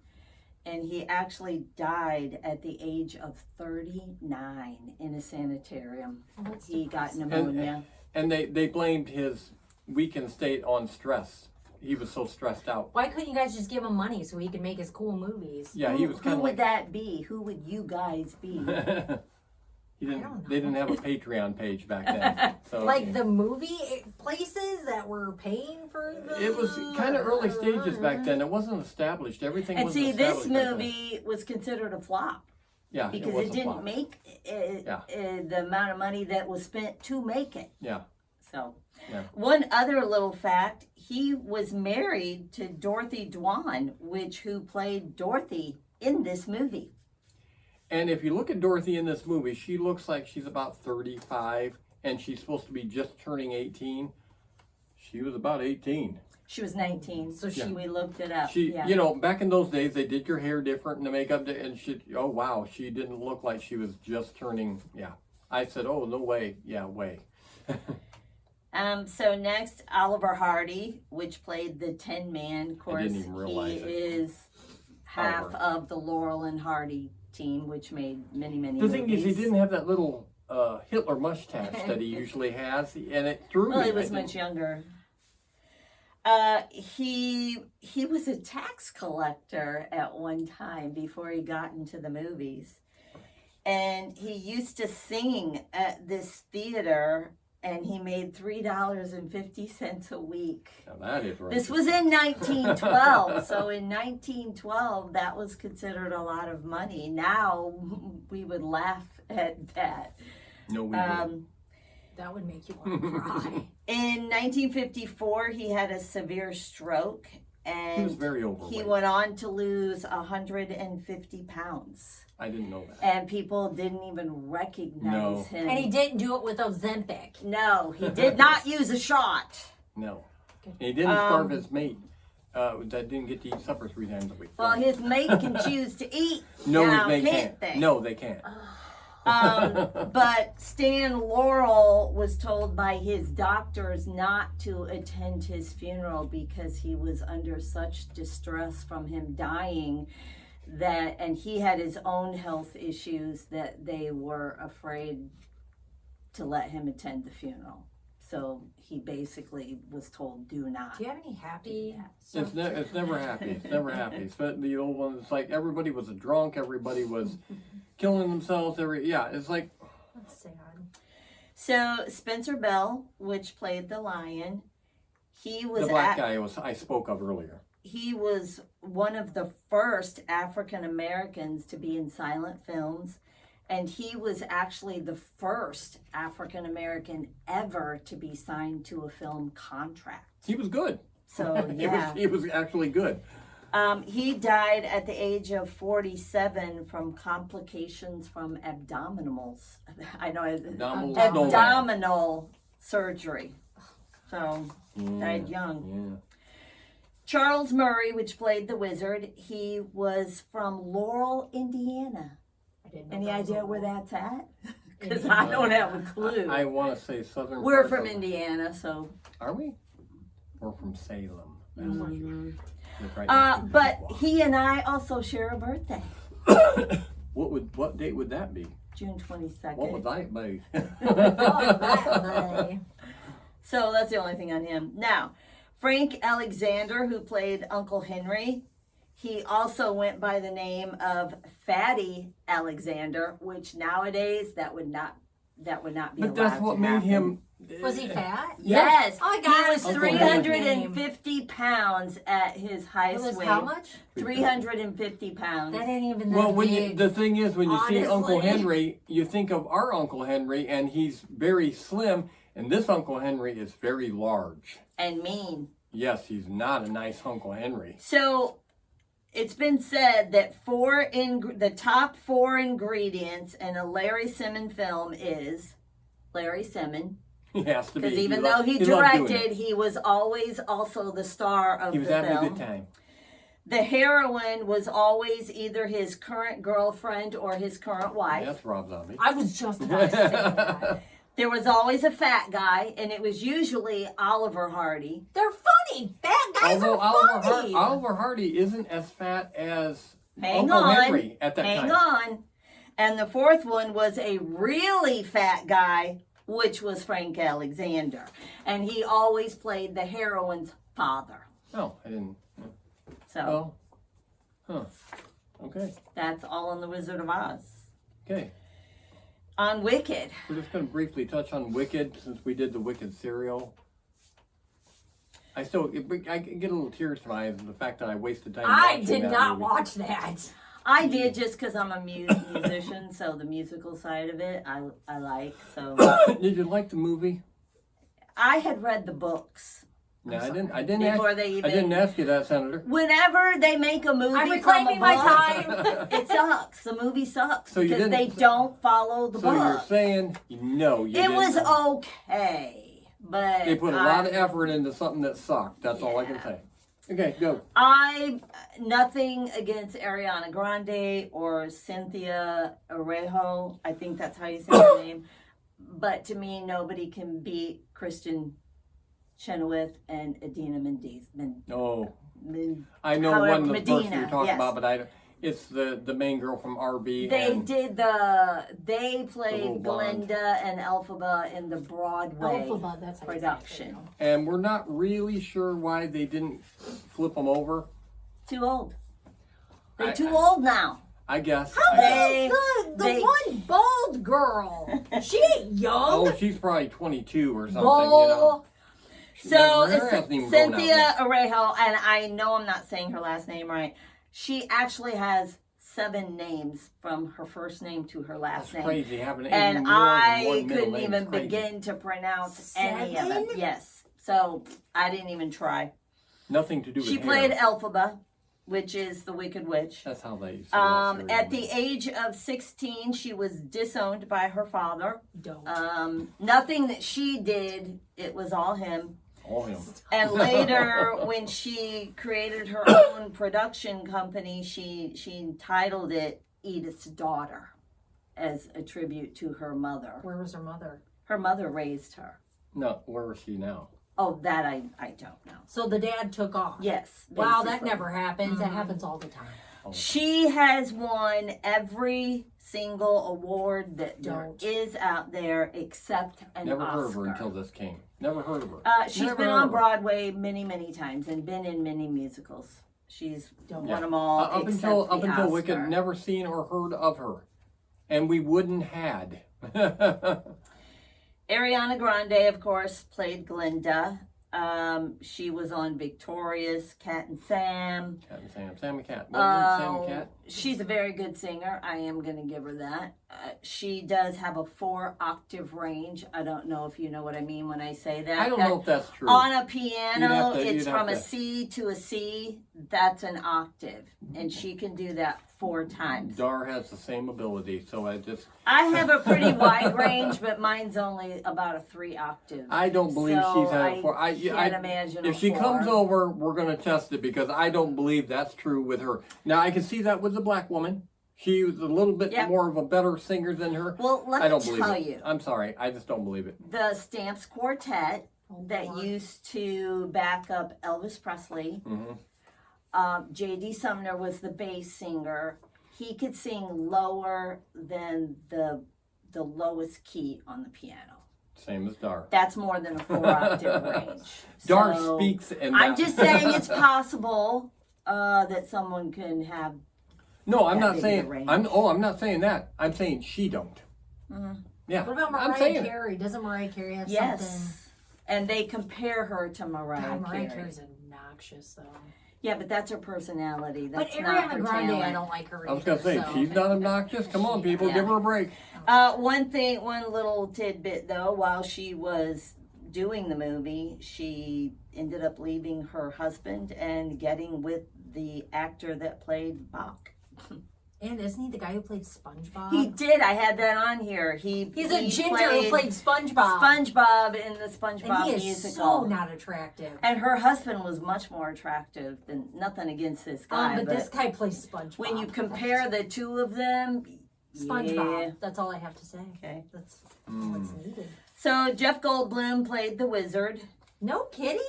S3: And he actually died at the age of 39 in a sanitarium.
S2: Oh, that's
S3: He got
S2: depressing.
S3: pneumonia.
S1: And they blamed his weakened state on stress. He was so stressed out.
S2: Why couldn't you guys just give him money so he could make his cool movies?
S1: Yeah, he was
S3: Who
S1: kind of
S3: would
S1: like
S3: that be? Who would you guys be?
S1: he
S2: I don't know.
S1: They didn't have a Patreon page back then. So
S2: Like the movie places that were paying for the...
S1: it was kind of early stages back then. It wasn't established. Everything
S3: And
S1: was
S3: see, this
S1: established back then.
S3: movie was considered a flop
S1: Yeah,
S3: because
S1: was
S3: it
S1: a
S3: didn't
S1: flop.
S3: make
S1: Yeah.
S3: the amount of money that was spent to make it.
S1: Yeah.
S3: So,
S1: Yeah.
S3: one other little fact, he was married to Dorothy Dwan, who played Dorothy in this movie.
S1: And if you look at Dorothy in this movie, she looks like she's about 35, and she's supposed to be just turning 18. She was about 18.
S3: She was 19, so
S1: Yeah.
S3: we looked it up.
S1: She,
S3: yeah.
S1: you know, back in those days, they did your hair different and the makeup, and she, oh wow, she didn't look like she was just turning, yeah. I said, oh, no way, yeah, way.
S3: So next, Oliver Hardy, which played the Tin Man. Of course,
S1: didn't even realize
S3: he
S1: it.
S3: is half
S1: Oliver.
S3: of the Laurel and Hardy team, which made many
S1: The
S3: movies.
S1: thing is, he didn't have that little Hitler mustache that he usually has, and it threw me.
S3: Well, he
S1: I
S3: was
S1: didn't-
S3: much younger. He was a tax collector at one time before he got into the movies. And he used to sing at this theater, and he made $3.50 a week.
S1: Now that is right.
S3: This was in 1912. So in 1912, that was considered a lot of money. Now we would laugh at that.
S1: No, we didn't.
S2: That would make you want to cry.
S3: In 1954, he had a severe stroke, and
S1: He was very overweight.
S3: he went on to lose 150 pounds.
S1: I didn't know that.
S3: And people didn't even recognize
S1: No.
S3: him.
S2: And he didn't do it with Ozempic.
S3: No, he did not use a shot.
S1: No. And he didn't starve his mate that didn't get to eat supper 3 times a week.
S3: Well, his mate can choose to eat.
S1: no,
S3: now,
S1: they
S3: can't
S1: can't.
S3: they?
S1: No, they can't.
S3: But Stan Laurel was told by his doctors not to attend his funeral because he was under such distress from him dying and he had his own health issues that they were afraid to let him attend the funeral. So he basically was told, do not.
S2: Do you have any happy stuff?
S1: It's never happy. It's never happy. Especially the old ones. It's like everybody was a drunk. Everybody was killing themselves. It's like
S2: That's sad.
S3: So Spencer Bell, which played the lion, he was
S1: the black guy I spoke of earlier.
S3: He was one of the first African Americans to be in silent films, And he was actually the first African American ever to be signed to a film contract.
S1: He was good.
S3: So yeah,
S1: he was actually good.
S3: he died at the age of 47 from complications from abdominals. I know abdominal surgery. So died young.
S1: Yeah.
S3: Charles Murray, which played the wizard, he was from Laurel, Indiana.
S2: I didn't know
S3: Any
S2: that was
S3: idea
S2: a
S3: where
S2: law.
S3: that's at? Because I don't have a clue.
S1: I want to say southern.
S3: We're
S1: part
S3: from
S1: of-
S3: Indiana, so.
S1: Are we? We're from Salem.
S3: Mhm.
S1: That's right next to
S3: But
S1: Dubois.
S3: he and I also share a birthday,
S1: What date would that be?
S3: June 22nd.
S1: What would that be?
S2: Oh, that way.
S3: So that's the only thing on him. Now, Frank Alexander, who played Uncle Henry, he also went by the name of Fatty Alexander, which nowadays that would not be
S1: But
S3: allowed
S1: that's what
S3: to
S1: made
S3: happen.
S1: him.
S2: Was he fat?
S3: Yes.
S2: Oh, I got
S3: he was
S2: it.
S3: 350 pounds at his
S2: It
S3: highest
S2: was
S3: weight.
S2: how much?
S3: 350 pounds.
S2: That ain't even that
S1: Well,
S2: big.
S1: the thing is, when you see Uncle
S2: Honestly.
S1: Henry, you think of our Uncle Henry, and he's very slim, and this Uncle Henry is very large.
S3: And mean.
S1: Yes, he's not a nice Uncle Henry.
S3: So it's been said that the top 4 ingredients in a Larry Simon film is Larry Simon.
S1: He has to be.
S3: Because even though
S1: loved
S3: he
S1: doing it.
S3: directed, he was always also the star of
S1: He was
S3: the
S1: having
S3: film.
S1: a good time.
S3: The heroine was always either his current girlfriend or his current wife.
S1: That's Rob Zombie.
S2: I was just about to say that.
S3: There was always a fat guy, and it was usually Oliver Hardy.
S2: They're funny. Fat guys
S1: Although
S2: are funny.
S1: Oliver Hardy isn't as fat as
S3: Hang
S1: Uncle
S3: on.
S1: Henry at that
S3: Hang
S1: time.
S3: on. And the fourth one was a really fat guy, which was Frank Alexander. And he always played the heroine's father.
S1: Oh, I didn't.
S3: So
S1: Huh. Okay.
S3: that's all in The Wizard of Oz.
S1: Okay.
S3: On Wicked.
S1: We're just going to briefly touch on Wicked since we did the Wicked serial. I get a little tears to my eyes of the fact that I wasted time.
S2: I
S1: watching
S2: did
S1: that
S2: not
S1: movie.
S2: watch that.
S3: I did just because I'm a musician, so the musical side of it I like. So
S1: Did you like the movie?
S3: I had read the books.
S1: No, I
S2: sorry.
S1: didn't. I didn't.
S3: Before
S1: Ask,
S3: they
S1: I
S3: even-
S1: didn't ask you that, Senator.
S3: Whenever they make a movie
S2: I'm
S3: from a
S2: reclaiming my
S3: book,
S2: time.
S3: it sucks. The movie sucks
S1: So you
S3: because they
S1: didn't-
S3: don't follow the
S1: So you're
S3: book.
S1: saying no? You
S3: It
S1: didn't.
S3: was okay, but
S1: They put a lot of effort into something that sucked. That's all I can
S3: Yeah.
S1: say. Okay, go.
S3: Nothing against Ariana Grande or Cynthia Orejo. I think that's how you say her name. But to me, nobody can beat Kristen Chenoweth and Idina Mendes.
S1: Oh, I know
S3: However,
S1: one of the person
S3: Medina,
S1: you're talking
S3: yes.
S1: about, but it's the main girl from RB.
S3: They
S1: and
S3: they
S1: little
S3: played
S1: blonde.
S3: Glinda and Elphaba in the Broadway
S2: Elphaba, that's how you say it,
S3: production.
S2: you know.
S1: And we're not really sure why they didn't flip them over.
S3: Too old. They're
S1: I-
S3: too old now.
S1: I guess.
S2: How
S3: They-
S2: old's the
S3: they-
S2: one bald girl? She ain't young.
S1: Oh, she's probably 22 or something.
S2: Bald.
S3: So
S1: Her hair hasn't even grown out
S3: Cynthia
S1: yet.
S3: Orejo, and I know I'm not saying her last name right. She actually has 7 names from her first name to her last
S1: That's
S3: name.
S1: crazy. Having any
S3: And
S1: more than
S3: I
S1: one middle
S3: couldn't
S1: name is
S3: even
S1: crazy.
S3: begin to pronounce any of them.
S2: 7?
S3: Yes. So I didn't even try.
S1: Nothing to do with
S3: She
S1: hair.
S3: played Elphaba, which is the Wicked Witch.
S1: That's how they say that serial
S3: At the
S1: name.
S3: age of 16, she was disowned by her father.
S2: Don't.
S3: Nothing that she did, it was all him.
S1: All him.
S3: And later, when she created her own production company, she entitled it Edith's Daughter as a tribute to her mother.
S2: Where was her mother?
S3: Her mother raised her.
S1: No, where is she now?
S3: Oh, that I don't know.
S2: So the dad took off.
S3: Yes.
S2: Wow, that
S3: basically.
S2: never happens. That happens all the time.
S3: She has won every single award that
S2: Don't.
S3: there is out there except an
S1: Never
S3: Oscar.
S1: heard of her until this came. Never heard of her.
S3: She's
S1: Never
S3: been
S1: heard
S3: on
S1: of her.
S3: Broadway many, many times and been in many musicals. She's
S2: Don't.
S3: won them all.
S1: Up
S3: except
S1: until
S3: the Oscar.
S1: Wicked, never seen or heard of her, and we wouldn't had.
S3: Ariana Grande, of course, played Glinda. She was on Victorious, Cat and Sam.
S1: Cat and Sam, Sam and Cat. What was Sam and Cat?
S3: she's a very good singer. I am going to give her that. She does have a 4-octave range. I don't know if you know what I mean when I say that.
S1: I don't know if that's true.
S3: On a piano,
S1: You'd
S3: it's
S1: have
S3: from a
S1: to-
S3: C to a C. That's an octave. And she can do that 4 times.
S1: Dar has the same ability, so
S3: I have a pretty wide range, but mine's only about a 3 octave.
S1: I don't believe
S3: So
S1: she's had a 4.
S3: I can't imagine
S1: if
S3: a
S1: she
S3: 4.
S1: comes over, we're going to test it because I don't believe that's true with her. Now, I can see that with the black woman. She was a little bit
S3: Yep.
S1: more of a better singer than her.
S3: Well, let
S1: I don't
S3: me
S1: believe
S3: tell
S1: it.
S3: you.
S1: I'm sorry. I just don't believe it.
S3: The Stamps Quartet that
S2: Lord.
S3: used to back up Elvis Presley. J.D. Sumner was the bass singer. He could sing lower than the lowest key on the piano.
S1: Same as Dar.
S3: That's more than a 4-octave range.
S1: Dar
S3: So,
S1: speaks in
S3: I'm
S1: that-
S3: just saying it's possible that someone can have.
S1: No, I'm
S3: that
S1: not
S3: big
S1: saying.
S3: of a range.
S1: I'm not saying that. I'm saying she don't. Yeah.
S2: What about
S1: I'm
S2: Mariah
S1: saying it.
S2: Carey? Doesn't Mariah Carey have something?
S3: Yes, and they compare her to Mariah
S2: God, Mariah
S3: Carey.
S2: Carey's obnoxious though.
S3: Yeah, but that's her personality. That's
S2: But
S3: not her
S2: Ariana Grande,
S3: talent.
S2: I don't like her
S1: I was going to say,
S2: either, so.
S1: she's not obnoxious. Come on, people.
S3: Yeah.
S1: Give her a break.
S3: One little tidbit though, while she was doing the movie, she ended up leaving her husband and getting with the actor that played Bach.
S2: And isn't he the guy who played SpongeBob?
S3: He did. I had that on here. He's
S2: a ginger who played SpongeBob.
S3: SpongeBob in the SpongeBob
S2: and he is
S3: musical.
S2: so not attractive.
S3: And her husband was much more attractive than nothing against this guy.
S2: But this guy plays SpongeBob.
S3: when you compare the two of them,
S2: SpongeBob.
S3: yeah.
S2: That's all I have to say.
S3: Okay.
S2: That's what's needed.
S3: So Jeff Goldblum played the wizard.
S2: No kidding?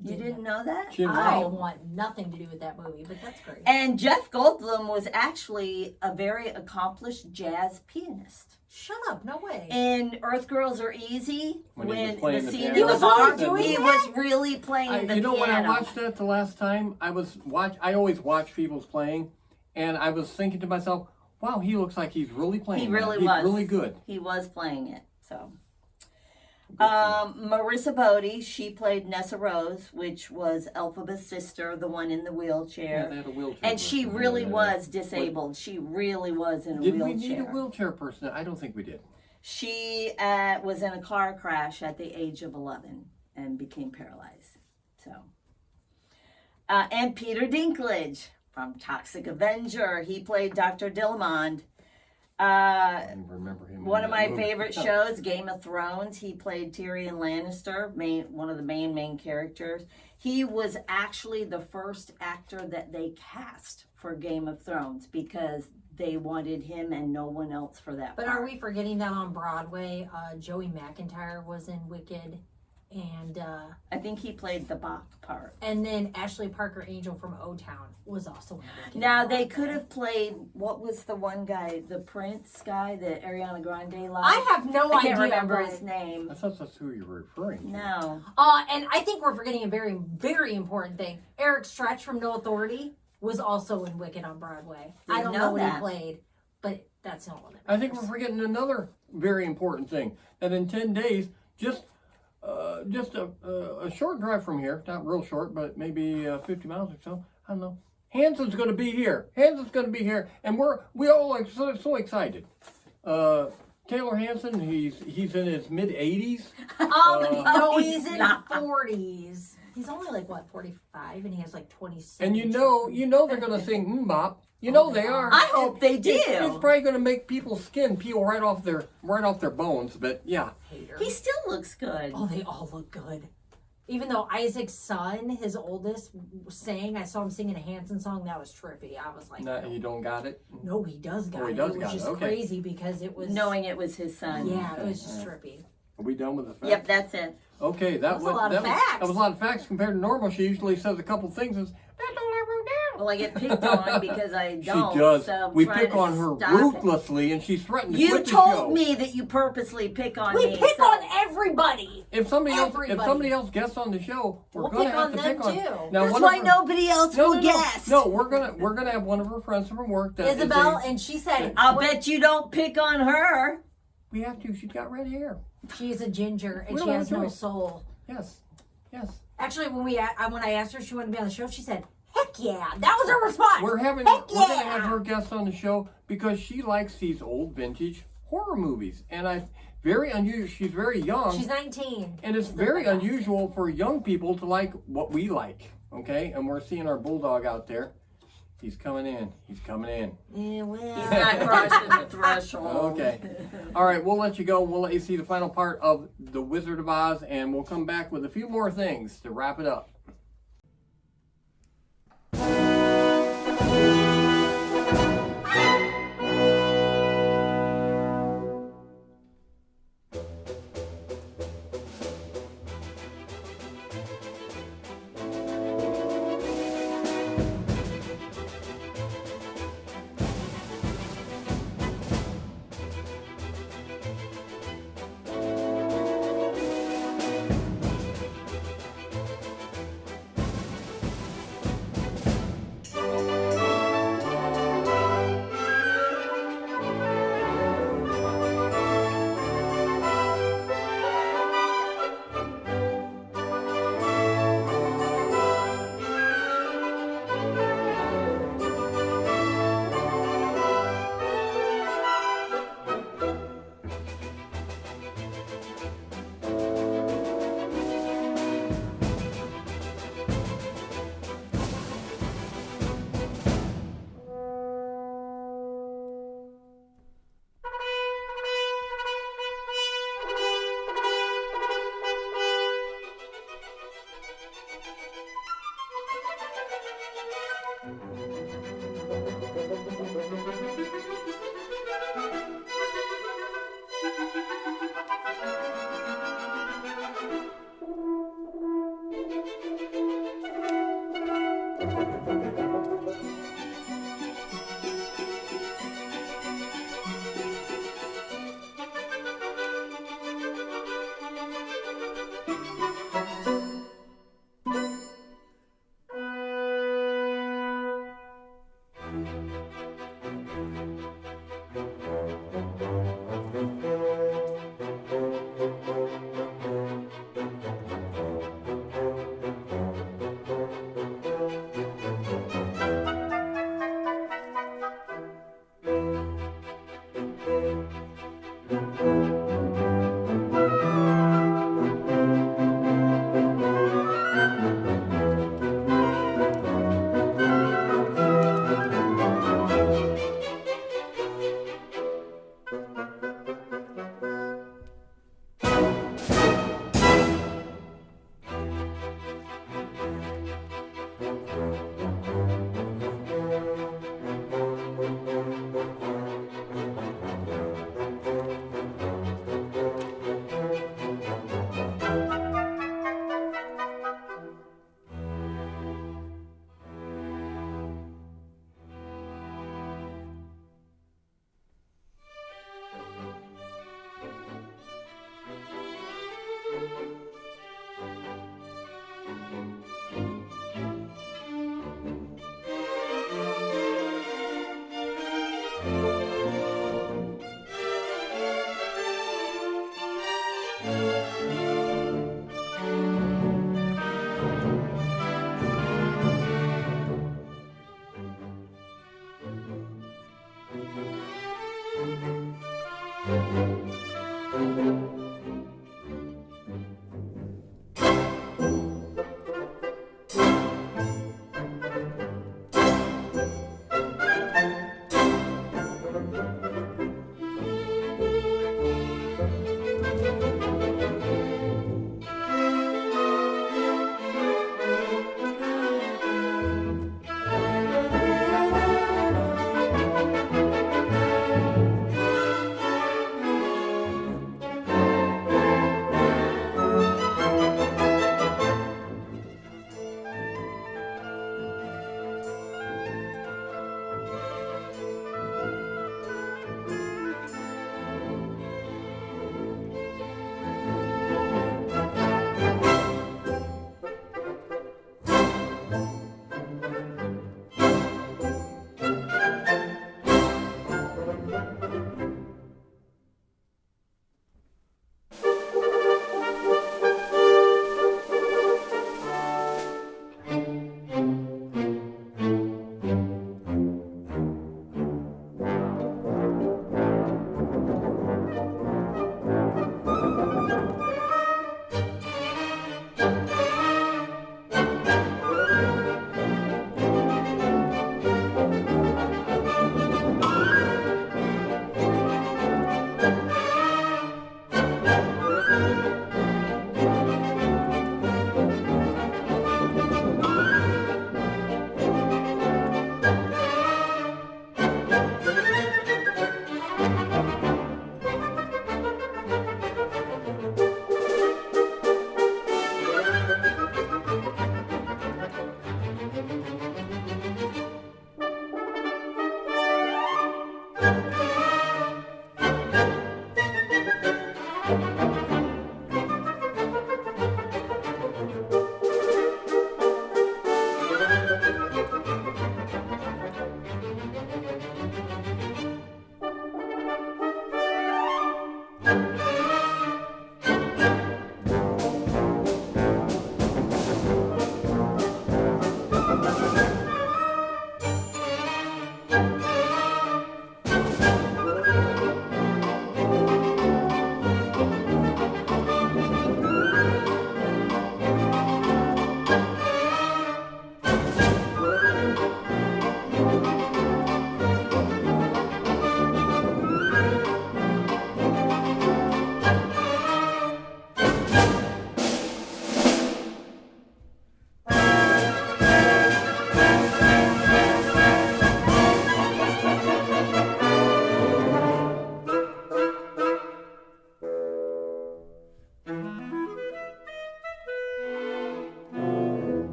S3: You didn't know that?
S1: She didn't
S2: I
S1: know.
S2: want nothing to do with that movie, but that's great.
S3: And Jeff Goldblum was actually a very accomplished jazz pianist.
S2: Shut up! No way.
S3: In Earth Girls Are Easy,
S1: When he was playing the
S3: scene
S1: piano.
S3: in
S1: He
S3: the
S1: was
S3: bar,
S1: really doing
S3: he
S2: that?
S3: was really playing the
S1: You know,
S3: piano.
S1: when I watched that the last time, I always watch people's playing, and I was thinking to myself, wow, he looks like he's really playing.
S3: He
S1: that.
S3: really
S1: He's
S3: was.
S1: really good.
S3: He was playing it. So, Marissa Bodie, she played Nessa Rose, which was Elphaba's sister, the one in the
S1: Yeah,
S3: wheelchair.
S1: they had a wheelchair.
S3: And she
S1: person.
S3: really
S1: Yeah.
S3: was disabled. She really was in a
S1: Did we
S3: wheelchair.
S1: need a wheelchair person? I don't think we did.
S3: She was in a car crash at the age of 11 and became paralyzed. So, and Peter Dinklage from Toxic Avenger. He played Dr. Dillamond.
S1: I don't remember him.
S3: One
S1: in
S3: of
S1: that
S3: my
S1: movie.
S3: favorite shows, Game of Thrones. He played Tyrion Lannister, one of the main characters. He was actually the first actor that they cast for Game of Thrones because they wanted him and no one else for that
S2: But
S3: part.
S2: are we forgetting that on Broadway, Joey McIntyre was in Wicked, and
S3: I think he played the Bach part.
S2: then Ashley Parker Angel from O-Town was also in Wicked.
S3: Now
S2: on
S3: they
S2: Broadway.
S3: could have played, what was the one guy, the Prince guy that Ariana Grande liked?
S2: I have no
S3: I
S2: idea.
S3: can't remember
S2: but-
S3: his name.
S1: I thought that's who you were referring to.
S3: No.
S2: And I think we're forgetting a very, very important thing. Eric Stretch from No Authority was also in Wicked on Broadway. I
S3: Didn't
S2: don't
S3: know
S2: know what
S3: that.
S2: he played, but that's not what it
S1: I think
S2: matters.
S1: we're forgetting another very important thing. That in 10 days, just a short drive from here, not real short, but maybe 50 miles or so, I don't know. Hanson's going to be here. Hanson's going to be here, and we all are so excited. Taylor Hanson, he's in his mid 80s.
S2: No,
S3: he's
S2: he's in
S3: not.
S2: 40s. He's only like what 45, and he has like 26.
S1: And you know they're going to sing Mbop. You know they are.
S3: I hope they do.
S1: It's probably going to make people's skin peel right off their bones. But yeah,
S2: Hater.
S3: He still looks good.
S2: Oh, they all look good. Even though Isaac's son, his oldest, sang, I saw him singing a Hanson song. That was trippy. I was like,
S1: you don't got it.
S2: no, he does got
S1: he
S2: it.
S1: does
S2: It was
S1: got it,
S2: just
S1: okay.
S2: crazy because it was
S3: Knowing it was his son.
S2: Yeah, it was just trippy.
S1: Are we done with the facts?
S3: Yep, that's it.
S1: Okay, that
S2: was a lot of
S1: that
S2: facts.
S1: was a lot of facts compared to normal. She usually says a couple things. And that's all I wrote down.
S3: Well, I get picked on because I don't.
S1: She does.
S3: So I'm
S1: We
S3: trying
S1: pick
S3: to
S1: on her
S3: stop it.
S1: ruthlessly, and she's threatened to
S3: You
S1: quit the show.
S3: told me that you purposely pick on
S2: We
S3: me.
S2: pick
S3: so-
S2: on everybody.
S1: If somebody
S2: Everybody.
S1: else gets on the show, we're
S2: We'll
S1: gonna
S2: pick
S1: have
S2: on
S1: to
S2: them
S1: pick on.
S2: too.
S1: Now,
S3: That's
S1: one
S3: why
S1: of her-
S3: nobody else will guess.
S1: No, we're gonna have one of her friends from work that is
S2: Isabel,
S1: a-
S2: and she said,
S3: I'll bet you don't pick on her.
S1: we have to. She's got red hair.
S2: she's a ginger and
S1: We
S2: she
S1: don't
S2: has
S1: have
S2: no
S1: choice.
S2: soul.
S1: Yes.
S2: Actually, when I asked her if she wanted to be on the show, she said, Heck yeah. That was her response.
S1: We're
S2: Heck
S1: gonna
S2: yeah.
S1: have her guest on the show because she likes these old vintage horror movies, and very unusual. She's very young.
S2: She's 19.
S1: And it's very unusual for young people to like what we like, okay? And we're seeing our bulldog out there. He's coming in. He's coming in.
S2: Yeah, well.
S3: He's not crossing the threshold.
S1: Okay. All right, we'll let you go. We'll let you see the final part of The Wizard of Oz, and we'll come back with a few more things to wrap it up.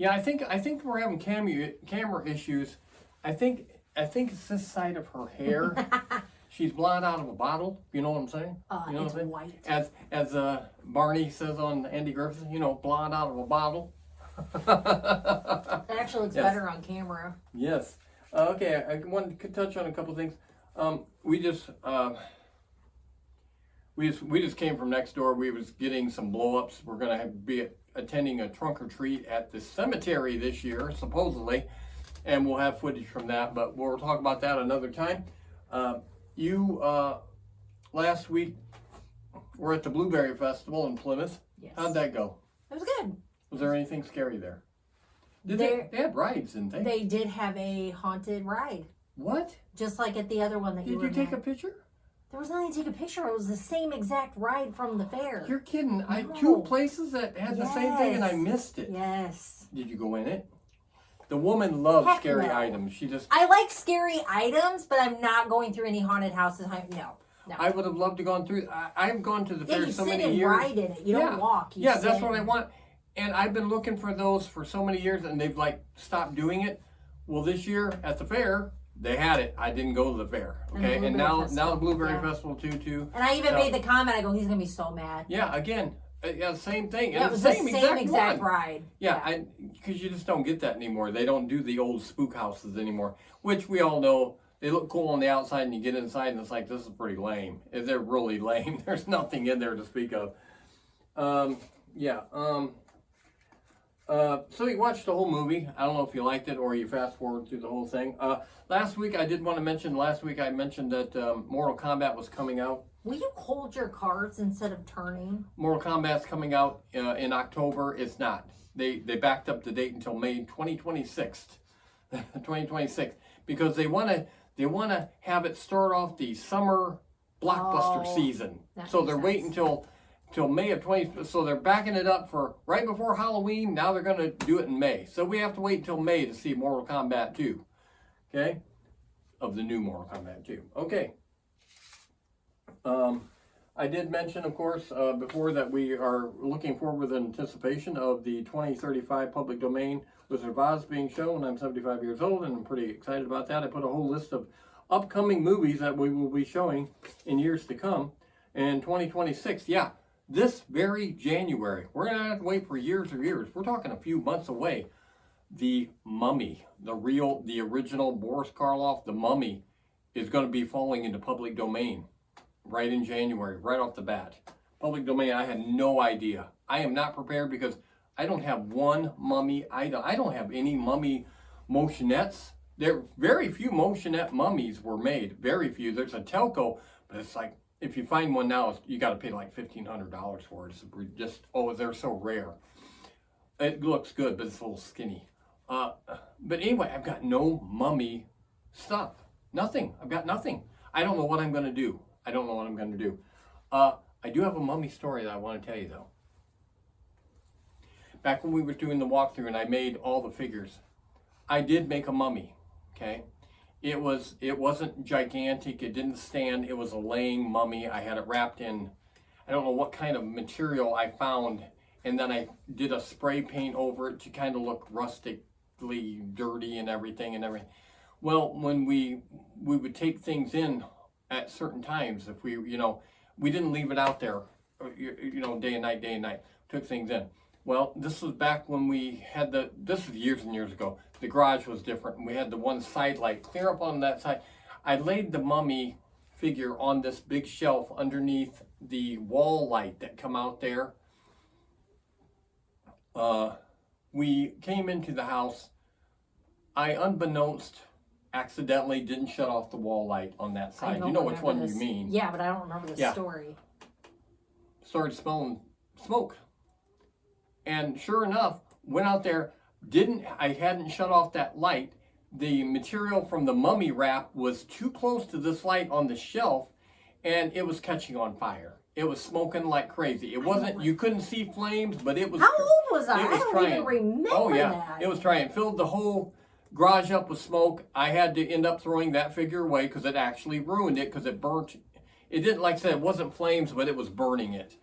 S1: Yeah, I think we're having camera issues. I think it's this side of her hair. She's blonde out of a bottle. You know what I'm saying? You know
S2: it's
S1: what I'm saying?
S2: white.
S1: As Barney says on Andy Griffith, blonde out of a bottle.
S2: It actually looks
S1: Yes.
S2: better on camera.
S1: Yes. Okay, I wanted to touch on a couple things. We just came from next door. We was getting some blow-ups. We're gonna be attending a trunk or treat at the cemetery this year, supposedly, and we'll have footage from that. But we'll talk about that another time. Last week were at the Blueberry Festival in Plymouth.
S2: Yes.
S1: How'd that go?
S2: It was good.
S1: Was there anything scary there? They had rides, didn't they?
S2: They did have a haunted ride,
S1: What?
S2: just like at the other one that you
S1: Did
S2: were
S1: you take a
S2: at.
S1: picture?
S2: There was nothing to take a picture. It was the same exact ride from the fair.
S1: You're kidding.
S2: No.
S1: Two places that had the same thing and I
S2: Yes.
S1: missed it.
S2: Yes.
S1: Did you go in it? The woman loves
S2: Heck
S1: scary
S2: no.
S1: items. She just,
S2: I like scary items, but I'm not going through any haunted houses. No.
S1: I would have loved to gone through. I've gone to the
S2: Yeah,
S1: fair
S2: you
S1: so
S2: sit
S1: many
S2: and
S1: years.
S2: ride in it. You don't walk. You
S1: Yeah,
S2: sit.
S1: that's what I want. And I've been looking for those for so many years and they've stopped doing it. Well, this year at the fair, they had it. I didn't go to the fair.
S2: And the
S1: Okay. And
S2: Blueberry
S1: now
S2: Festival,
S1: the Blueberry
S2: yeah.
S1: Festival too.
S2: And I even
S1: So-
S2: made the comment. I go, he's gonna be so mad.
S1: Yeah, again, same thing.
S2: Yeah,
S1: And
S2: it was the same
S1: exact
S2: exact
S1: one.
S2: ride.
S1: Yeah, because you just don't get that anymore. They don't do the old spook houses anymore, which we all know. They look cool on the outside, and you get inside, and it's like, this is pretty lame. They're really lame. There's nothing in there to speak of. So you watched the whole movie. I don't know if you liked it or you fast forward through the whole thing. Last week, I did want to mention, I mentioned that Mortal Kombat was coming out.
S2: Will you hold your cards instead of turning?
S1: Mortal Kombat's coming out in October. It's not. They backed up the date until May 2026. 2026 because they want to have it start off the summer blockbuster season. So
S2: makes
S1: they're
S2: sense.
S1: waiting till May of 20. So they're backing it up for right before Halloween. Now they're going to do it in May. So we have to wait until May to see Mortal Kombat 2. Okay, of the new Mortal Kombat 2. Okay. I did mention, of course, before that we are looking forward with anticipation of the 2035 public domain Wizard of Oz being shown. I'm 75 years old and I'm pretty excited about that. I put a whole list of upcoming movies that we will be showing in years to come. And 2026, yeah, this very January, we're going to have to wait for years or years. We're talking a few months away. The Mummy, the original Boris Karloff, The Mummy, is going to be falling into public domain. Right in January, right off the bat. Public domain, I had no idea. I am not prepared because I don't have one mummy item. I don't have any mummy motionettes. There very few motionette mummies were made. Very few. There's a Telco, but it's like, if you find one now, you got to pay like $1,500 for it. It's just, they're so rare. It looks good, but it's a little skinny. But anyway, I've got no mummy stuff. Nothing. I've got nothing. I don't know what I'm going to do. I do have a mummy story that I want to tell you though. Back when we were doing the walkthrough and I made all the figures, I did make a mummy, okay? It wasn't gigantic, it didn't stand, it was a laying mummy. I had it wrapped in, I don't know what kind of material I found, and then I did a spray paint over it to kind of look rustically dirty and everything. Well, when we would take things in at certain times, if we didn't leave it out there, day and night, took things in. Well, this was back when we had this was years and years ago. The garage was different, and we had the one side light clear up on that side. I laid the mummy figure on this big shelf underneath the wall light that come out there. We came into the house. I unbeknownst accidentally didn't shut off the wall light on that side. You know which one you mean.
S2: Yeah, but I don't remember the story.
S1: Started smelling smoke. And sure enough, went out there, I hadn't shut off that light. The material from the mummy wrap was too close to this light on the shelf, and it was catching on fire. It was smoking like crazy. It wasn't, you couldn't see flames, but it was.
S2: How old was I?
S1: I
S2: don't even remember that.
S1: It was trying. Filled the whole garage up with smoke. I had to end up throwing that figure away because it actually ruined it because it burnt. It didn't, like I said, it wasn't flames, but it was burning it.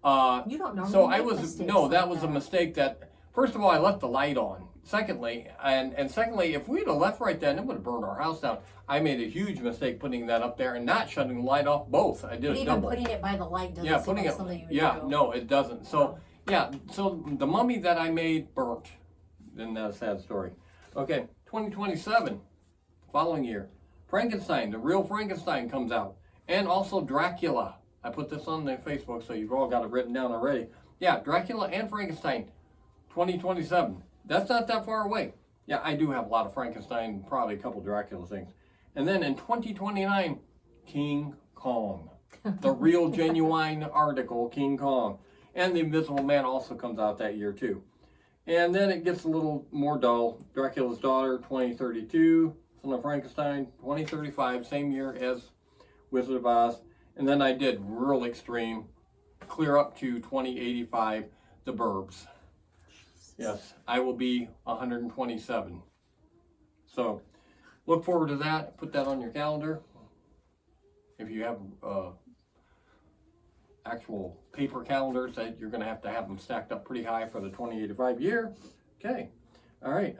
S2: You don't know.
S1: So I was, no, that was a mistake that first of all, I left the light on. Secondly, and secondly, if we'd have left right then, it would have burned our house down. I made a huge mistake putting that up there and not shutting the light off both. I did
S2: But
S1: a
S2: even
S1: double.
S2: putting it by the light doesn't
S1: Yeah,
S2: seem
S1: putting
S2: like
S1: it.
S2: something you would
S1: Yeah,
S2: do.
S1: no, it doesn't. So yeah, so the mummy that I made burnt. Isn't that a sad story? Okay, 2027, following year, Frankenstein, the real Frankenstein comes out, and also Dracula. I put this on the Facebook, so you've all got it written down already. Yeah, Dracula and Frankenstein, 2027. That's not that far away. Yeah, I do have a lot of Frankenstein, probably a couple Dracula things. And then in 2029, King Kong. The real genuine article, King Kong. And The Invisible Man also comes out that year too. And then it gets a little more dull. Dracula's Daughter, 2032. Son of Frankenstein, 2035, same year as Wizard of Oz. And then I did real extreme, clear up to 2085, The Burbs. Yes, I will be 127. So look forward to that. Put that on your calendar. If you have actual paper calendars, that you're going to have them stacked up pretty high for the 2085 year. Okay. All right.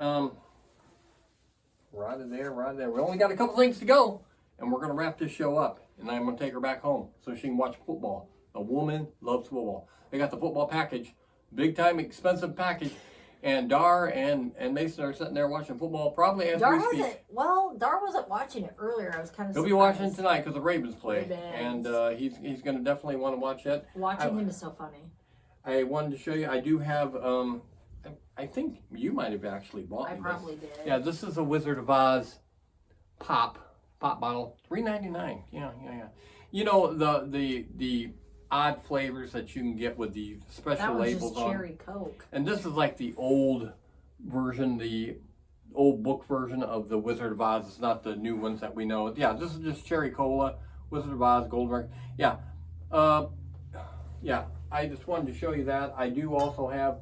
S1: We're out of there. We only got a couple things to go, and we're going to wrap this show up. And I'm going to take her back home so she can watch football. A woman loves football. They got the football package, big time expensive package. And Dar and Mason are sitting there watching football, probably as
S2: Dar
S1: we speak.
S2: Dar wasn't watching it earlier. I was kind of
S1: He'll
S2: surprised.
S1: be watching it tonight because the Ravens play.
S2: Ravens.
S1: And he's going to definitely want to watch it.
S2: Watching him is so funny.
S1: I wanted to show you, I do have, I think you might have actually bought
S2: I
S1: me
S2: probably
S1: this.
S2: did.
S1: Yeah, this is a Wizard of Oz pop bottle, $3.99. Yeah. You know, the odd flavors that you can get with the special
S2: That one's
S1: labels
S2: just
S1: on.
S2: cherry Coke.
S1: And this is like the old version, the old book version of the Wizard of Oz. It's not the new ones that we know. Yeah, this is just cherry cola, Wizard of Oz, Gold Record. Yeah. Yeah, I just wanted to show you that. I do also have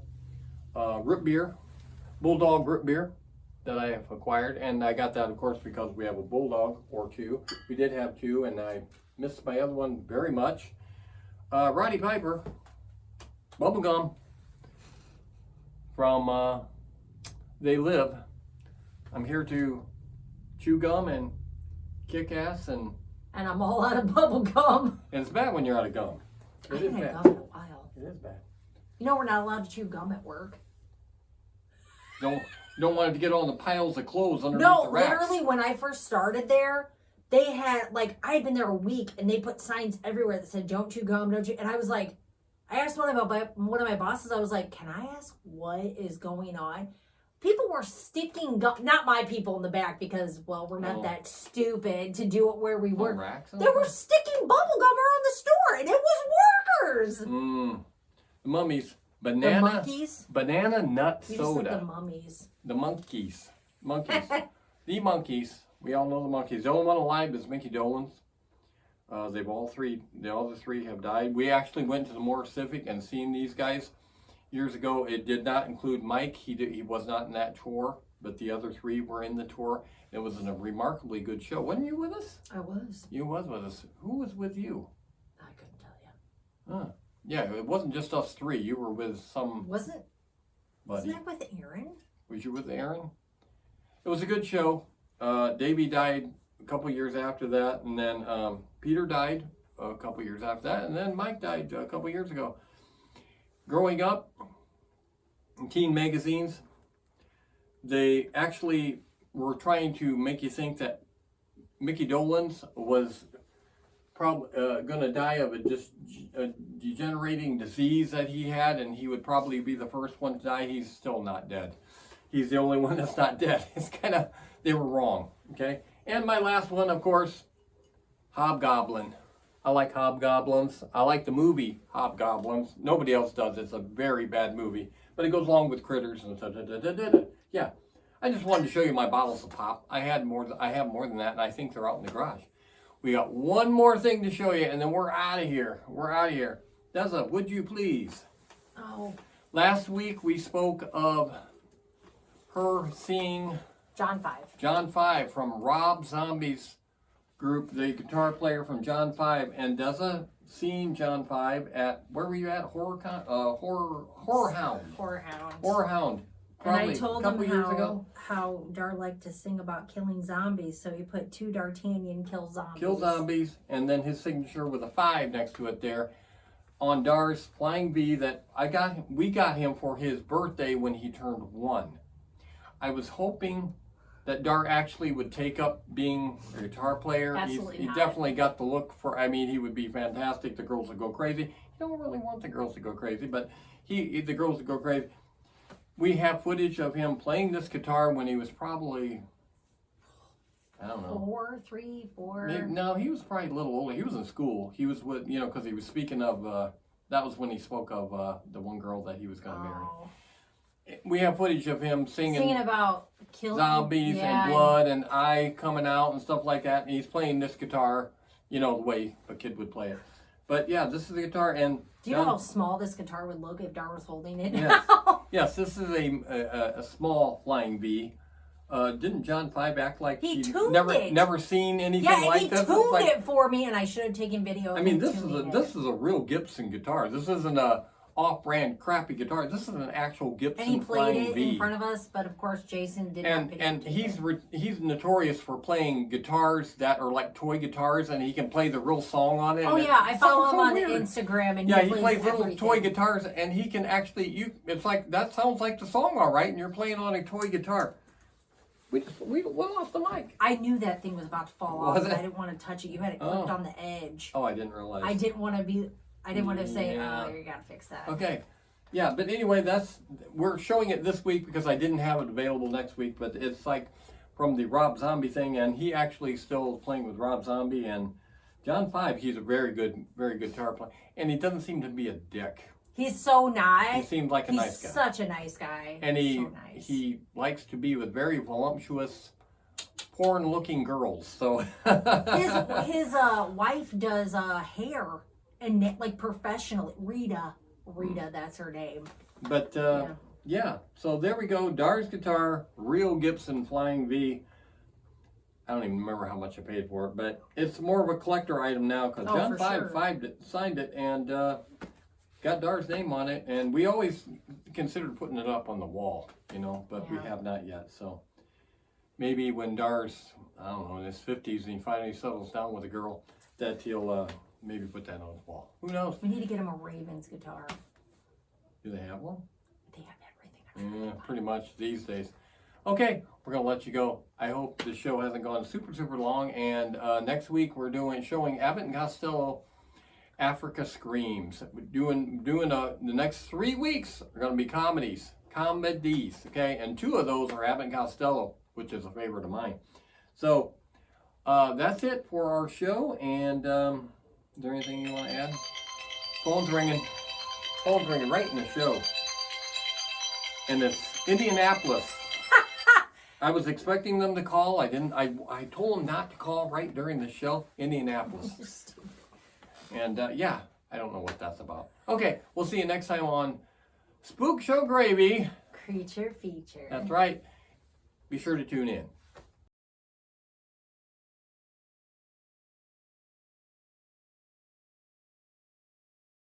S1: root beer, Bulldog root beer that I have acquired. And I got that, of course, because we have a Bulldog or two. We did have two, and I missed my other one very much. Roddy Piper, bubblegum from They Live. I'm here to chew gum and kick ass, and
S2: I'm all out of bubble gum.
S1: it's bad when you're out of gum.
S2: I
S1: It is
S2: haven't had
S1: bad.
S2: gum in a while.
S1: It is bad.
S2: You know we're not allowed to chew gum at work.
S1: Don't want it to get on the piles of clothes underneath
S2: No,
S1: the racks.
S2: literally when I first started there, they had, like, I had been there a week and they put signs everywhere that said, don't chew gum, don't chew. And I was like, I asked one of my bosses, I was like, can I ask what is going on? People were sticking gum, not my people in the back because, well, we're not that stupid to do it where we
S1: On
S2: work.
S1: racks and
S2: They were
S1: stuff?
S2: sticking bubble gum around the store and it was workers.
S1: The mummies.
S2: The
S1: Banana.
S2: monkeys.
S1: Banana nut
S2: You just said
S1: soda.
S2: the mummies.
S1: The monkeys. The monkeys. We all know the monkeys. The only one alive is Mickey Dolenz. The other three have died. We actually went to the Moore Civic and seen these guys years ago. It did not include Mike. He was not in that tour, but the other three were in the tour. It was a remarkably good show. Wasn't you with us?
S2: I was.
S1: You was with us. Who was with you?
S2: I couldn't tell you.
S1: Huh. Yeah, it wasn't just us three. You were with some
S2: Wasn't
S1: buddy.
S2: I with Aaron?
S1: Was you with Aaron? It was a good show. Davey died a couple years after that, and then Peter died a couple years after that, and then Mike died a couple years ago. Growing up in teen magazines, they actually were trying to make you think that Mickey Dolenz was probably going to die of a degenerating disease that he had, and he would probably be the first one to die. He's still not dead. He's the only one that's not dead. It's kind of, they were wrong, okay? And my last one, of course, Hobgoblin. I like Hobgoblins. I like the movie Hobgoblins. Nobody else does. It's a very bad movie, but it goes along with Critters and yeah. I just wanted to show you my bottles of pop. I have more than that, and I think they're out in the garage. We got one more thing to show you, and then we're out of here. Deza, would you please?
S2: Oh.
S1: Last week we spoke of her seeing
S2: John 5.
S1: John 5 from Rob Zombie's group, the guitar player from John 5. And Deza, seen John 5 at, where were you at? Horror Hound.
S2: Horror Hound.
S1: Horror Hound.
S2: And I
S1: Probably
S2: told
S1: a couple
S2: him
S1: years ago.
S2: how Dar liked to sing about killing zombies, so he put 2 D'Artagnan kill zombies.
S1: Kill zombies, and then his signature with a 5 next to it there on Dar's Flying V that we got him for his birthday when he turned 1. I was hoping that Dar actually would take up being a guitar player.
S2: Absolutely
S1: He
S2: not.
S1: definitely got the look for, I mean, he would be fantastic. The girls would go crazy. You don't really want the girls to go crazy, but the girls would go crazy. We have footage of him playing this guitar when he was probably, I don't know.
S2: 4, 3, 4.
S1: Maybe, no, he was probably a little older. He was in school. He was with, because he was speaking of, that was when he spoke of the one girl that he was going to marry. We have footage of him
S2: Singing about killing
S1: zombies and blood and eye coming out and stuff like that. And he's playing this guitar, the way a kid would play it. But yeah, this is the guitar. And
S2: do you know how small this guitar would look if Dar was holding it?
S1: Yes, yes, this is a small Flying V. Didn't John 5 act like
S2: he
S1: he'd
S2: tuned
S1: never
S2: it.
S1: Seen anything
S2: Yeah,
S1: like
S2: he
S1: this?
S2: tuned
S1: Like,
S2: it for me, and I should have taken video. Of
S1: I mean,
S2: him
S1: this
S2: tuning
S1: is a real Gibson guitar. This isn't a off-brand crappy guitar. This is an actual Gibson
S2: and he played
S1: Flying
S2: it
S1: V.
S2: in front of us, but of course Jason did not pick
S1: And
S2: it.
S1: he's notorious for playing guitars that are like toy guitars, and he can play the real song on it.
S2: Oh
S1: and
S2: yeah, I
S1: it's
S2: follow
S1: so
S2: him on
S1: weird.
S2: Instagram, and
S1: Yeah,
S2: he plays
S1: little
S2: everything.
S1: toy guitars, and he can actually it's like that sounds like the song all right, and you're playing on a toy guitar. We lost the mic.
S2: I knew that thing was about to fall off,
S1: Was
S2: but
S1: it?
S2: I didn't want to touch it. You had it clipped on the edge.
S1: Oh, I didn't realize.
S2: I didn't want to say,
S1: Yeah.
S2: oh, you gotta fix that.
S1: Okay. Yeah, but anyway, we're showing it this week because I didn't have it available next week, but it's like from the Rob Zombie thing, and he actually still playing with Rob Zombie and John 5. He's a very good guitar player, and he doesn't seem to be a dick.
S2: He's so nice.
S1: He seems like a nice guy.
S2: He's such a nice guy.
S1: And
S2: so nice.
S1: he likes to be with very voluptuous, porn-looking girls. So
S2: his wife does hair and like professionally. Rita, that's her name.
S1: But yeah, so there we go. Dar's guitar, real Gibson Flying V. I don't even remember how much I paid for it, but it's more of a collector item now because John
S2: for
S1: 5
S2: sure.
S1: signed it and got Dar's name on it. And we always considered putting it up on the wall, but we have not yet. So maybe when Dar's, I don't know, in his 50s and he finally settles down with a girl, that he'll maybe put that on his wall. Who knows?
S2: We need to get him a Ravens guitar.
S1: Do they have one?
S2: They have everything.
S1: Yeah, pretty much these days. Okay, we're gonna let you go. I hope the show hasn't gone super long. And next week we're showing Abbott and Costello, Africa Screams. We're doing the next 3 weeks are gonna be comedies. Okay, and 2 of those are Abbott and Costello, which is a favorite of mine. So that's it for our show. And is there anything you want to add? Phone's ringing right in the show. And it's Indianapolis. I was expecting them to call. I didn't. I told them not to call right during the show. Indianapolis. And yeah, I don't know what that's about. Okay, we'll see you next time on Spook Show Gravy.
S2: Creature feature.
S1: That's right. Be sure to tune in.